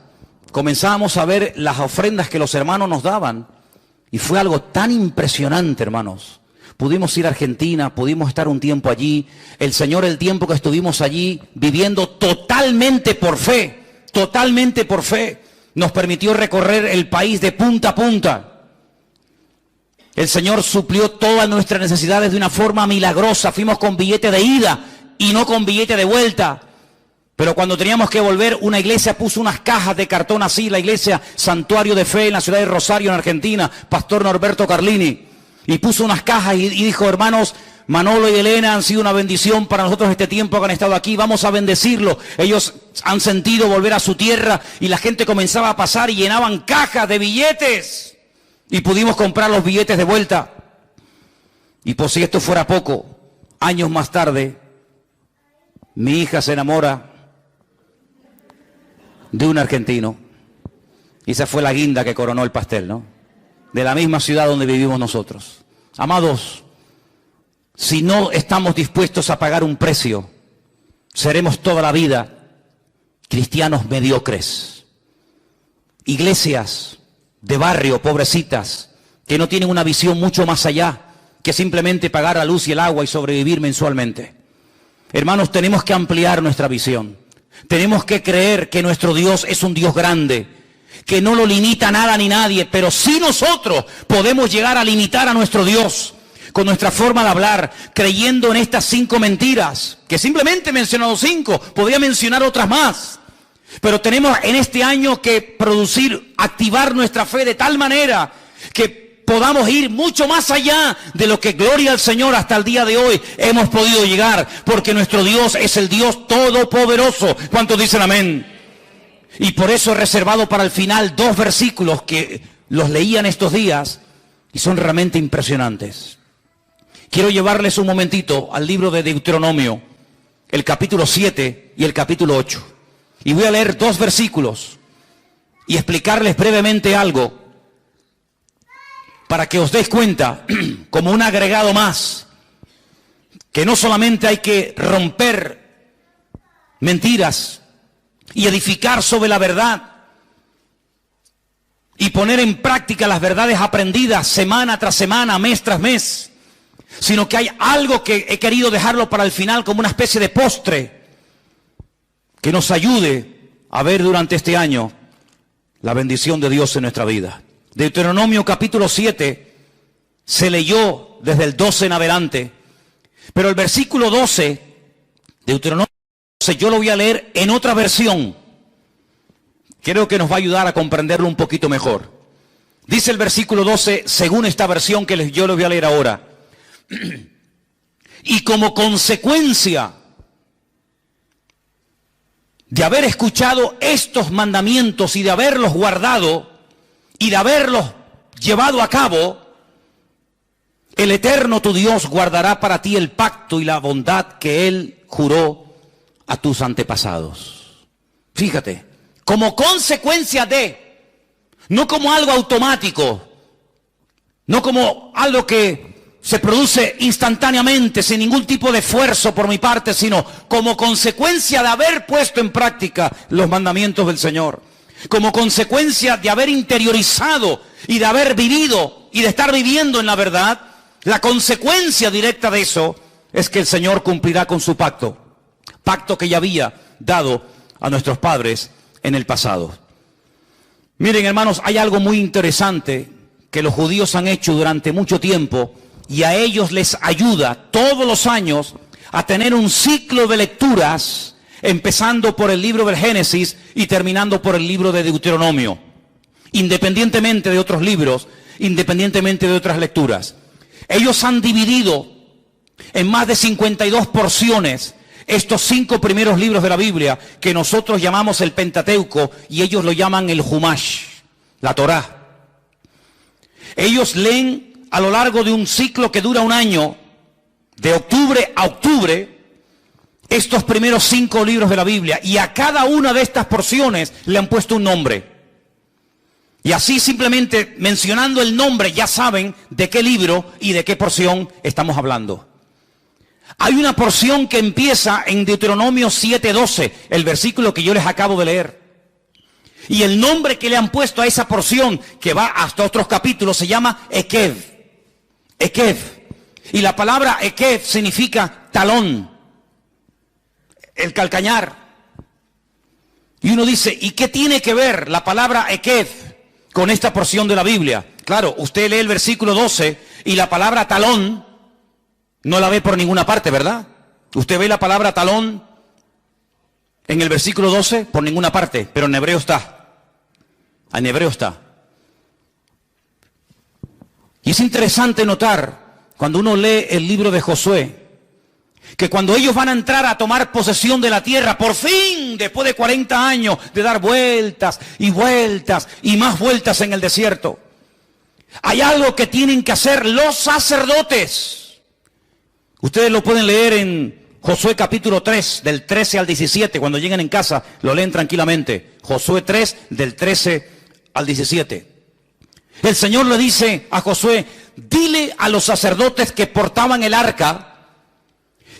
comenzábamos a ver las ofrendas que los hermanos nos daban. Y fue algo tan impresionante, hermanos. Pudimos ir a Argentina, pudimos estar un tiempo allí. El Señor, el tiempo que estuvimos allí, viviendo totalmente por fe, nos permitió recorrer el país de punta a punta. El Señor suplió todas nuestras necesidades de una forma milagrosa. Fuimos con billete de ida y no con billete de vuelta. Pero cuando teníamos que volver, una iglesia puso unas cajas de cartón así, la iglesia Santuario de Fe en la ciudad de Rosario, en Argentina, Pastor Norberto Carlini, y puso unas cajas y dijo, hermanos, Manolo y Elena han sido una bendición para nosotros este tiempo que han estado aquí, vamos a bendecirlo. Ellos han sentido volver a su tierra y la gente comenzaba a pasar y llenaban cajas de billetes y pudimos comprar los billetes de vuelta. Y por si esto fuera poco, años más tarde, mi hija se enamora de un argentino. Y esa fue la guinda que coronó el pastel, ¿no? De la misma ciudad donde vivimos nosotros. Amados, si no estamos dispuestos a pagar un precio, seremos toda la vida cristianos mediocres. Iglesias de barrio, pobrecitas, que no tienen una visión mucho más allá que simplemente pagar la luz y el agua y sobrevivir mensualmente. Hermanos, tenemos que ampliar nuestra visión. Tenemos que creer que nuestro Dios es un Dios grande, que no lo limita nada ni nadie, pero sí nosotros podemos llegar a limitar a nuestro Dios con nuestra forma de hablar, creyendo en estas 5 mentiras, que simplemente he mencionado 5, podría mencionar otras más. Pero tenemos en este año que activar nuestra fe de tal manera que podamos ir mucho más allá de lo que, gloria al Señor, hasta el día de hoy hemos podido llegar, porque nuestro Dios es el Dios todopoderoso. ¿Cuántos dicen amén? Y por eso he reservado para el final 2 versículos que los leí en estos días y son realmente impresionantes. Quiero llevarles un momentito al libro de Deuteronomio, el capítulo 7 y el capítulo 8. Y voy a leer 2 versículos y explicarles brevemente algo, para que os deis cuenta, como un agregado más, que no solamente hay que romper mentiras y edificar sobre la verdad y poner en práctica las verdades aprendidas semana tras semana, mes tras mes, sino que hay algo que he querido dejarlo para el final como una especie de postre que nos ayude a ver durante este año la bendición de Dios en nuestra vida. Deuteronomio capítulo 7 se leyó desde el 12 en adelante, pero el versículo 12, Deuteronomio 12, yo lo voy a leer en otra versión. Creo que nos va a ayudar a comprenderlo un poquito mejor. Dice el versículo 12, según esta versión que yo les voy a leer ahora. Y como consecuencia de haber escuchado estos mandamientos y de haberlos guardado, y de haberlos llevado a cabo, el Eterno tu Dios guardará para ti el pacto y la bondad que Él juró a tus antepasados. Fíjate, como consecuencia de, no como algo automático, no como algo que se produce instantáneamente, sin ningún tipo de esfuerzo por mi parte, sino como consecuencia de haber puesto en práctica los mandamientos del Señor. Como consecuencia de haber interiorizado y de haber vivido y de estar viviendo en la verdad, la consecuencia directa de eso es que el Señor cumplirá con su pacto. Pacto que ya había dado a nuestros padres en el pasado. Miren, hermanos, hay algo muy interesante que los judíos han hecho durante mucho tiempo y a ellos les ayuda todos los años a tener un ciclo de lecturas, empezando por el libro del Génesis y terminando por el libro de Deuteronomio, independientemente de otros libros, independientemente de otras lecturas. Ellos han dividido en más de 52 porciones estos 5 primeros libros de la Biblia, que nosotros llamamos el Pentateuco y ellos lo llaman el Humash, la Torá. Ellos leen a lo largo de un ciclo que dura un año, de octubre a octubre, estos primeros 5 libros de la Biblia, y a cada una de estas porciones le han puesto un nombre. Y así, simplemente mencionando el nombre, ya saben de qué libro y de qué porción estamos hablando. Hay una porción que empieza en Deuteronomio 7:12, el versículo que yo les acabo de leer. Y el nombre que le han puesto a esa porción, que va hasta otros capítulos, se llama Ekev. Ekev. Y la palabra Ekev significa talón, el calcañar. Y uno dice, ¿y qué tiene que ver la palabra Ekev con esta porción de la Biblia? Claro, usted lee el versículo 12 y la palabra talón no la ve por ninguna parte, ¿verdad? Usted ve la palabra talón en el versículo 12 por ninguna parte, pero en hebreo está. En hebreo está. Y es interesante notar, cuando uno lee el libro de Josué, que cuando ellos van a entrar a tomar posesión de la tierra, por fin, después de 40 años de dar vueltas y vueltas y más vueltas en el desierto, hay algo que tienen que hacer los sacerdotes. Ustedes lo pueden leer en Josué capítulo 3, del 13 al 17. Cuando lleguen en casa, lo leen tranquilamente. Josué 3, del 13 al 17. El Señor le dice a Josué, dile a los sacerdotes que portaban el arca,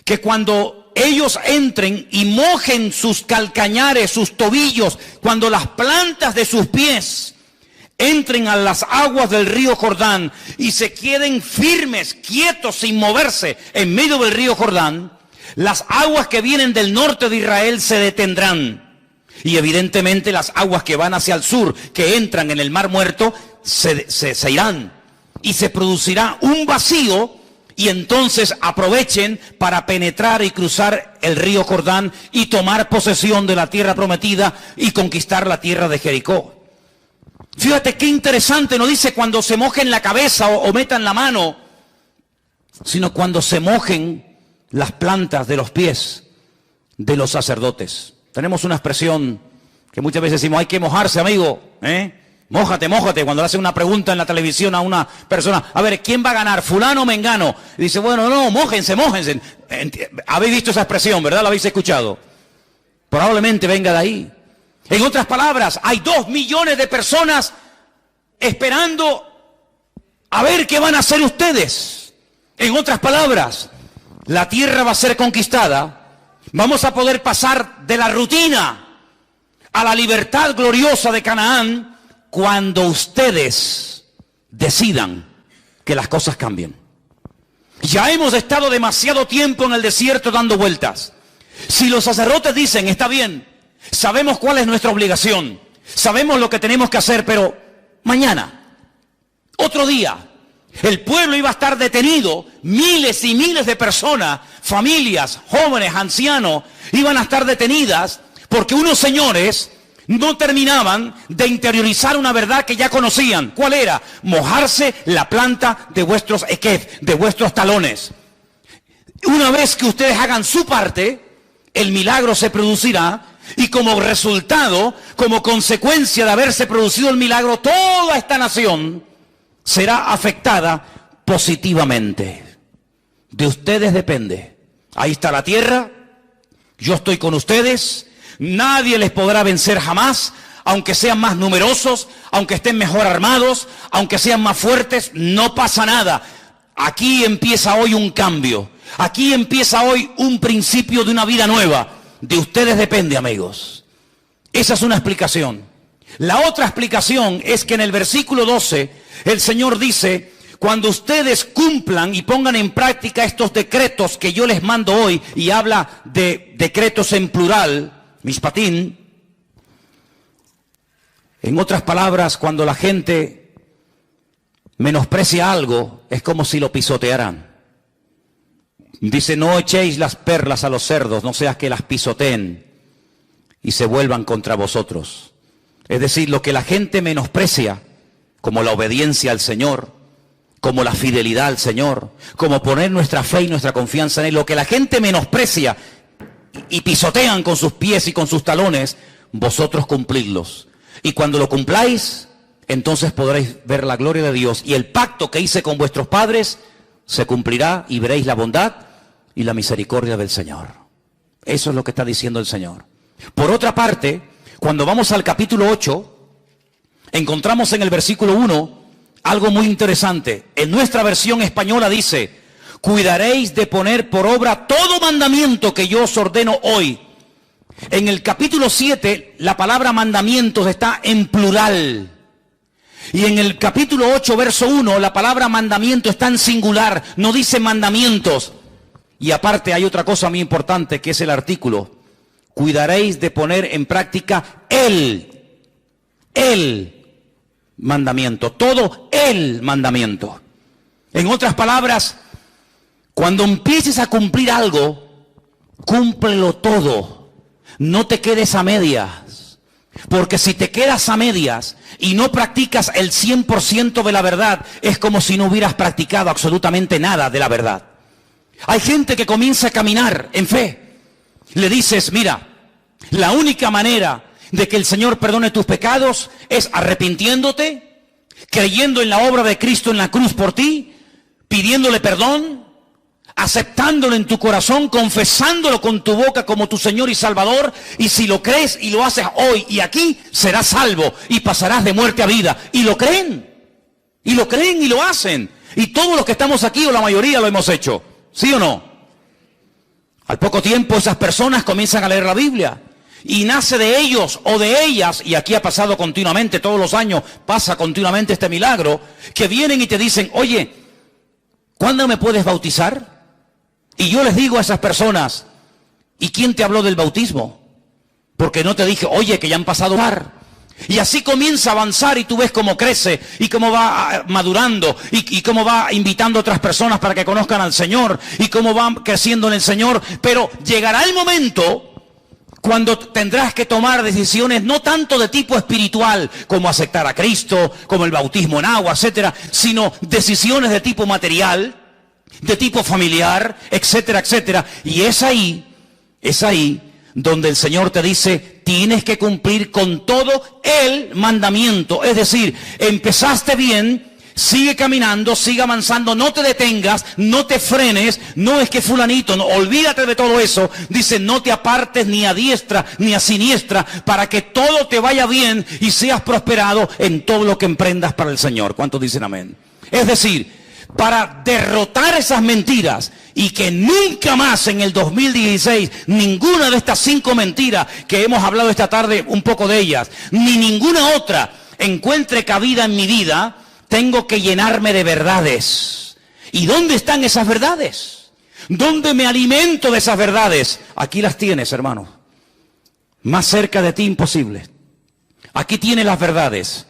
que cuando ellos entren y mojen sus calcañares, sus tobillos, cuando las plantas de sus pies entren a las aguas del río Jordán y se queden firmes, quietos, sin moverse en medio del río Jordán, las aguas que vienen del norte de Israel se detendrán. Y evidentemente las aguas que van hacia el sur, que entran en el Mar Muerto, se irán. Y se producirá un vacío, y entonces aprovechen para penetrar y cruzar el río Jordán y tomar posesión de la tierra prometida y conquistar la tierra de Jericó. Fíjate qué interesante, no dice cuando se mojen la cabeza o metan la mano, sino cuando se mojen las plantas de los pies de los sacerdotes. Tenemos una expresión que muchas veces decimos, hay que mojarse, amigo, mójate, mójate, cuando le hacen una pregunta en la televisión a una persona, a ver, ¿quién va a ganar, fulano o mengano? Y dice, bueno, no, mójense, mójense. Habéis visto esa expresión, ¿verdad? ¿La habéis escuchado? Probablemente venga de ahí. En otras palabras, hay 2 millones de personas esperando a ver qué van a hacer ustedes. En otras palabras, la tierra va a ser conquistada. Vamos a poder pasar de la rutina a la libertad gloriosa de Canaán cuando ustedes decidan que las cosas cambien. Ya hemos estado demasiado tiempo en el desierto dando vueltas. Si los sacerdotes dicen, está bien, sabemos cuál es nuestra obligación, sabemos lo que tenemos que hacer, pero mañana, otro día, el pueblo iba a estar detenido, miles y miles de personas, familias, jóvenes, ancianos, iban a estar detenidas porque unos señores no terminaban de interiorizar una verdad que ya conocían. ¿Cuál era? Mojarse la planta de vuestros equef, de vuestros talones. Una vez que ustedes hagan su parte, el milagro se producirá. Y como resultado, como consecuencia de haberse producido el milagro, toda esta nación será afectada positivamente. De ustedes depende. Ahí está la tierra, yo estoy con ustedes, nadie les podrá vencer jamás, aunque sean más numerosos, aunque estén mejor armados, aunque sean más fuertes, no pasa nada. Aquí empieza hoy un cambio. Aquí empieza hoy un principio de una vida nueva. De ustedes depende, amigos. Esa es una explicación. La otra explicación es que en el versículo 12, el Señor dice, cuando ustedes cumplan y pongan en práctica estos decretos que yo les mando hoy, y habla de decretos en plural, mishpatim, en otras palabras, cuando la gente menosprecia algo, es como si lo pisotearan. Dice, no echéis las perlas a los cerdos, no seas que las pisoteen y se vuelvan contra vosotros. Es decir, lo que la gente menosprecia, como la obediencia al Señor, como la fidelidad al Señor, como poner nuestra fe y nuestra confianza en Él, lo que la gente menosprecia y pisotean con sus pies y con sus talones, vosotros cumplidlos. Y cuando lo cumpláis, entonces podréis ver la gloria de Dios, y el pacto que hice con vuestros padres se cumplirá, y veréis la bondad y la misericordia del Señor. Eso es lo que está diciendo el Señor. Por otra parte, cuando vamos al capítulo 8, encontramos en el versículo 1 algo muy interesante. En nuestra versión española dice, cuidaréis de poner por obra todo mandamiento que yo os ordeno hoy. En el capítulo 7, la palabra mandamientos está en plural. Y en el capítulo 8, verso 1, la palabra mandamiento está en singular, no dice mandamientos. Y aparte hay otra cosa muy importante, que es el artículo. Cuidaréis de poner en práctica el mandamiento, todo el mandamiento. En otras palabras, cuando empieces a cumplir algo, cúmplelo todo. No te quedes a medias. Porque si te quedas a medias y no practicas el 100% de la verdad, es como si no hubieras practicado absolutamente nada de la verdad. Hay gente que comienza a caminar en fe. Le dices, mira, la única manera de que el Señor perdone tus pecados es arrepintiéndote, creyendo en la obra de Cristo en la cruz por ti, pidiéndole perdón, aceptándolo en tu corazón, confesándolo con tu boca como tu Señor y Salvador, y si lo crees y lo haces hoy y aquí, serás salvo y pasarás de muerte a vida. Y lo creen, y lo hacen. Y todos los que estamos aquí, o la mayoría, lo hemos hecho. ¿Sí o no? Al poco tiempo esas personas comienzan a leer la Biblia. Y nace de ellos o de ellas, y aquí ha pasado continuamente, todos los años pasa continuamente este milagro, que vienen y te dicen, oye, ¿cuándo me puedes bautizar? Y yo les digo a esas personas, ¿y quién te habló del bautismo? Porque no te dije, oye, que ya han pasado un par. Y así comienza a avanzar y tú ves cómo crece y cómo va madurando y cómo va invitando a otras personas para que conozcan al Señor y cómo va creciendo en el Señor. Pero llegará el momento cuando tendrás que tomar decisiones no tanto de tipo espiritual, como aceptar a Cristo, como el bautismo en agua, etcétera, sino decisiones de tipo material, de tipo familiar, etcétera, etcétera. Y es ahí donde el Señor te dice, tienes que cumplir con todo el mandamiento. Es decir, empezaste bien, sigue caminando, sigue avanzando, no te detengas, no te frenes, no es que fulanito, no, olvídate de todo eso. Dice, no te apartes ni a diestra ni a siniestra, para que todo te vaya bien y seas prosperado en todo lo que emprendas para el Señor. ¿Cuántos dicen amén? Es decir, para derrotar esas mentiras y que nunca más en el 2016 ninguna de estas 5 mentiras que hemos hablado esta tarde, un poco de ellas, ni ninguna otra encuentre cabida en mi vida, tengo que llenarme de verdades. ¿Y dónde están esas verdades? ¿Dónde me alimento de esas verdades? Aquí las tienes, hermano. Más cerca de ti imposible. Aquí tienes las verdades.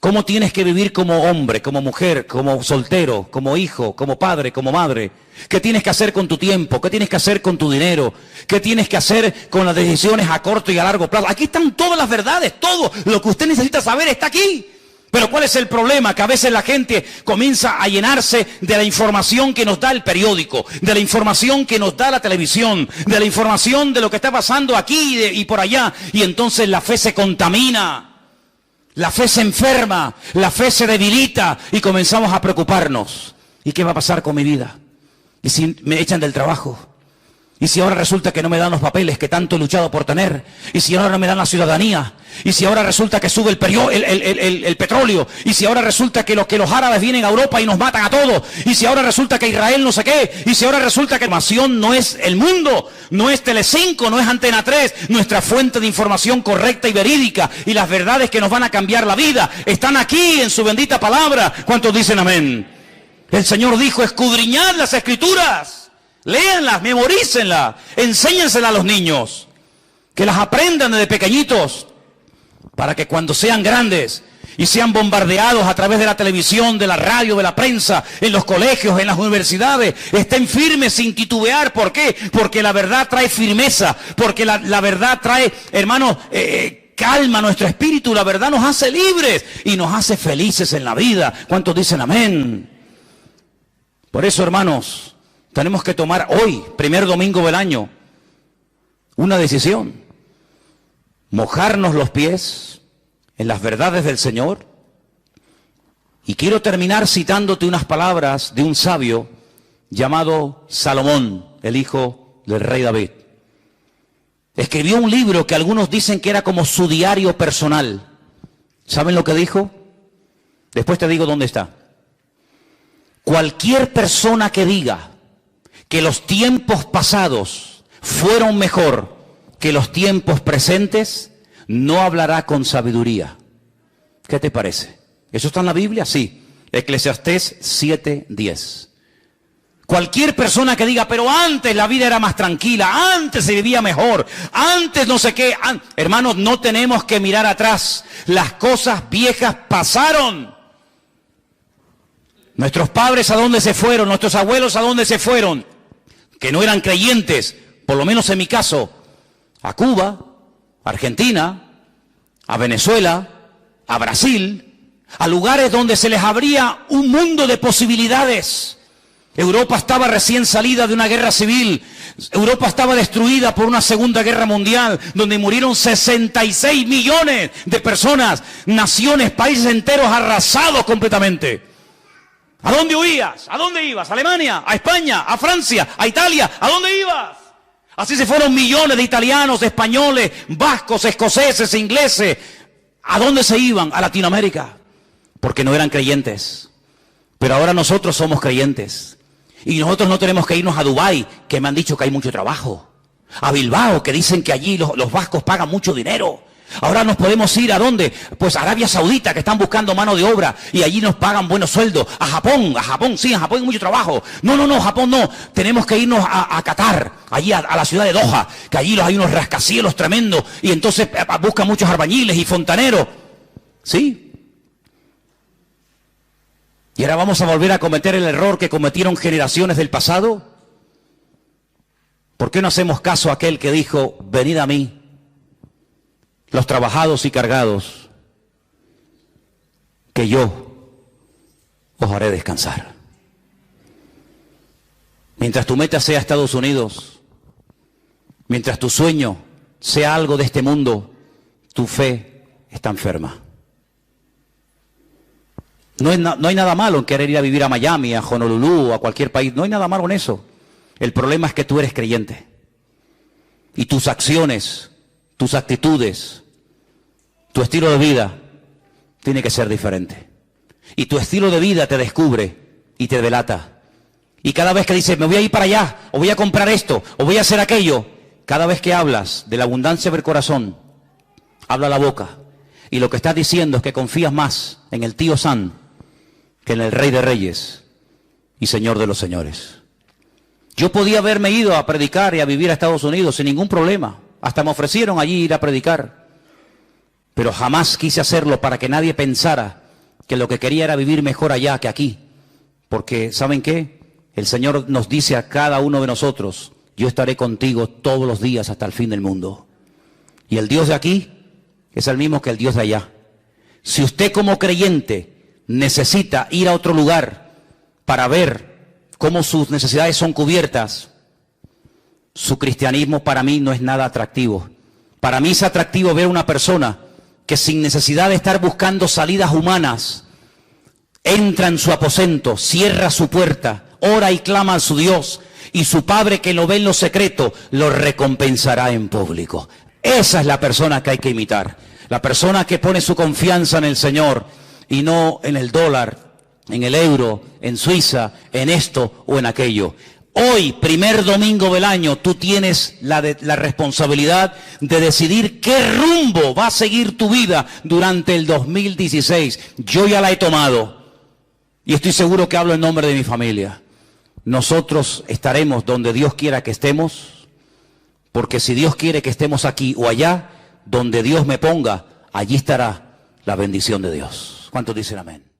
Cómo tienes que vivir como hombre, como mujer, como soltero, como hijo, como padre, como madre. ¿Qué tienes que hacer con tu tiempo? ¿Qué tienes que hacer con tu dinero? ¿Qué tienes que hacer con las decisiones a corto y a largo plazo? Aquí están todas las verdades, todo lo que usted necesita saber está aquí. Pero ¿cuál es el problema? Que a veces la gente comienza a llenarse de la información que nos da el periódico, de la información que nos da la televisión, de la información de lo que está pasando aquí y por allá. Y entonces la fe se contamina. La fe se enferma, la fe se debilita y comenzamos a preocuparnos. ¿Y qué va a pasar con mi vida? ¿Y si me echan del trabajo? Y si ahora resulta que no me dan los papeles que tanto he luchado por tener, y si ahora no me dan la ciudadanía, y si ahora resulta que sube el petróleo, y si ahora resulta que los árabes vienen a Europa y nos matan a todos, y si ahora resulta que Israel no sé qué, y si ahora resulta que la información no es El Mundo, no es Telecinco, no es Antena 3, nuestra fuente de información correcta y verídica, y las verdades que nos van a cambiar la vida, están aquí en su bendita palabra. ¿Cuántos dicen amén? El Señor dijo, escudriñad las Escrituras. Léanlas, memorícenlas, enséñenselas a los niños, que las aprendan desde pequeñitos, para que cuando sean grandes y sean bombardeados a través de la televisión, de la radio, de la prensa, en los colegios, en las universidades, estén firmes sin titubear. ¿Por qué? Porque la verdad trae firmeza, porque la verdad trae, hermanos, calma a nuestro espíritu, la verdad nos hace libres y nos hace felices en la vida. ¿Cuántos dicen amén? Por eso, hermanos, tenemos que tomar hoy, primer domingo del año, una decisión. Mojarnos los pies en las verdades del Señor. Y quiero terminar citándote unas palabras de un sabio llamado Salomón, el hijo del rey David. Escribió un libro que algunos dicen que era como su diario personal. ¿Saben lo que dijo? Después te digo dónde está. Cualquier persona que diga que los tiempos pasados fueron mejor que los tiempos presentes, no hablará con sabiduría. ¿Qué te parece? ¿Eso está en la Biblia? Sí. Eclesiastés 7:10. Cualquier persona que diga, pero antes la vida era más tranquila, antes se vivía mejor, antes no sé qué. Hermanos, no tenemos que mirar atrás. Las cosas viejas pasaron. Nuestros padres, ¿a dónde se fueron? Nuestros abuelos, ¿a dónde se fueron? Que no eran creyentes, por lo menos en mi caso, a Cuba, a Argentina, a Venezuela, a Brasil, a lugares donde se les abría un mundo de posibilidades. Europa estaba recién salida de una guerra civil, Europa estaba destruida por una segunda guerra mundial, donde murieron 66 millones de personas, naciones, países enteros arrasados completamente. ¿A dónde huías? ¿A dónde ibas? ¿A Alemania? ¿A España? ¿A Francia? ¿A Italia? ¿A dónde ibas? Así se fueron millones de italianos, de españoles, vascos, escoceses, ingleses. ¿A dónde se iban? A Latinoamérica. Porque no eran creyentes. Pero ahora nosotros somos creyentes. Y nosotros no tenemos que irnos a Dubái, que me han dicho que hay mucho trabajo. A Bilbao, que dicen que allí los vascos pagan mucho dinero. Ahora nos podemos ir ¿a dónde? Pues a Arabia Saudita, que están buscando mano de obra y allí nos pagan buenos sueldos. A Japón, sí, en Japón hay mucho trabajo. No, Japón no. Tenemos que irnos a Qatar, allí a la ciudad de Doha, que allí hay unos rascacielos tremendos y entonces buscan muchos albañiles y fontaneros. ¿Sí? ¿Y ahora vamos a volver a cometer el error que cometieron generaciones del pasado? ¿Por qué no hacemos caso a aquel que dijo, venid a mí, los trabajados y cargados, que yo os haré descansar? Mientras tu meta sea Estados Unidos, mientras tu sueño sea algo de este mundo, tu fe está enferma. No hay nada malo en querer ir a vivir a Miami, a Honolulu, a cualquier país. No hay nada malo en eso. El problema es que tú eres creyente. Y tus acciones, tus actitudes, tu estilo de vida tiene que ser diferente. Y tu estilo de vida te descubre y te delata. Y cada vez que dices, me voy a ir para allá, o voy a comprar esto, o voy a hacer aquello, cada vez que hablas de la abundancia del corazón, habla la boca. Y lo que estás diciendo es que confías más en el tío Sam que en el Rey de Reyes y Señor de los Señores. Yo podía haberme ido a predicar y a vivir a Estados Unidos sin ningún problema. Hasta me ofrecieron allí ir a predicar. Pero jamás quise hacerlo para que nadie pensara que lo que quería era vivir mejor allá que aquí. Porque, ¿saben qué? El Señor nos dice a cada uno de nosotros, yo estaré contigo todos los días hasta el fin del mundo. Y el Dios de aquí es el mismo que el Dios de allá. Si usted como creyente necesita ir a otro lugar para ver cómo sus necesidades son cubiertas, su cristianismo para mí no es nada atractivo. Para mí es atractivo ver a una persona que sin necesidad de estar buscando salidas humanas, entra en su aposento, cierra su puerta, ora y clama a su Dios y su Padre que lo ve en lo secreto lo recompensará en público. Esa es la persona que hay que imitar. La persona que pone su confianza en el Señor y no en el dólar, en el euro, en Suiza, en esto o en aquello. Hoy, primer domingo del año, tú tienes la responsabilidad de decidir qué rumbo va a seguir tu vida durante el 2016. Yo ya la he tomado y estoy seguro que hablo en nombre de mi familia. Nosotros estaremos donde Dios quiera que estemos, porque si Dios quiere que estemos aquí o allá, donde Dios me ponga, allí estará la bendición de Dios. ¿Cuántos dicen amén?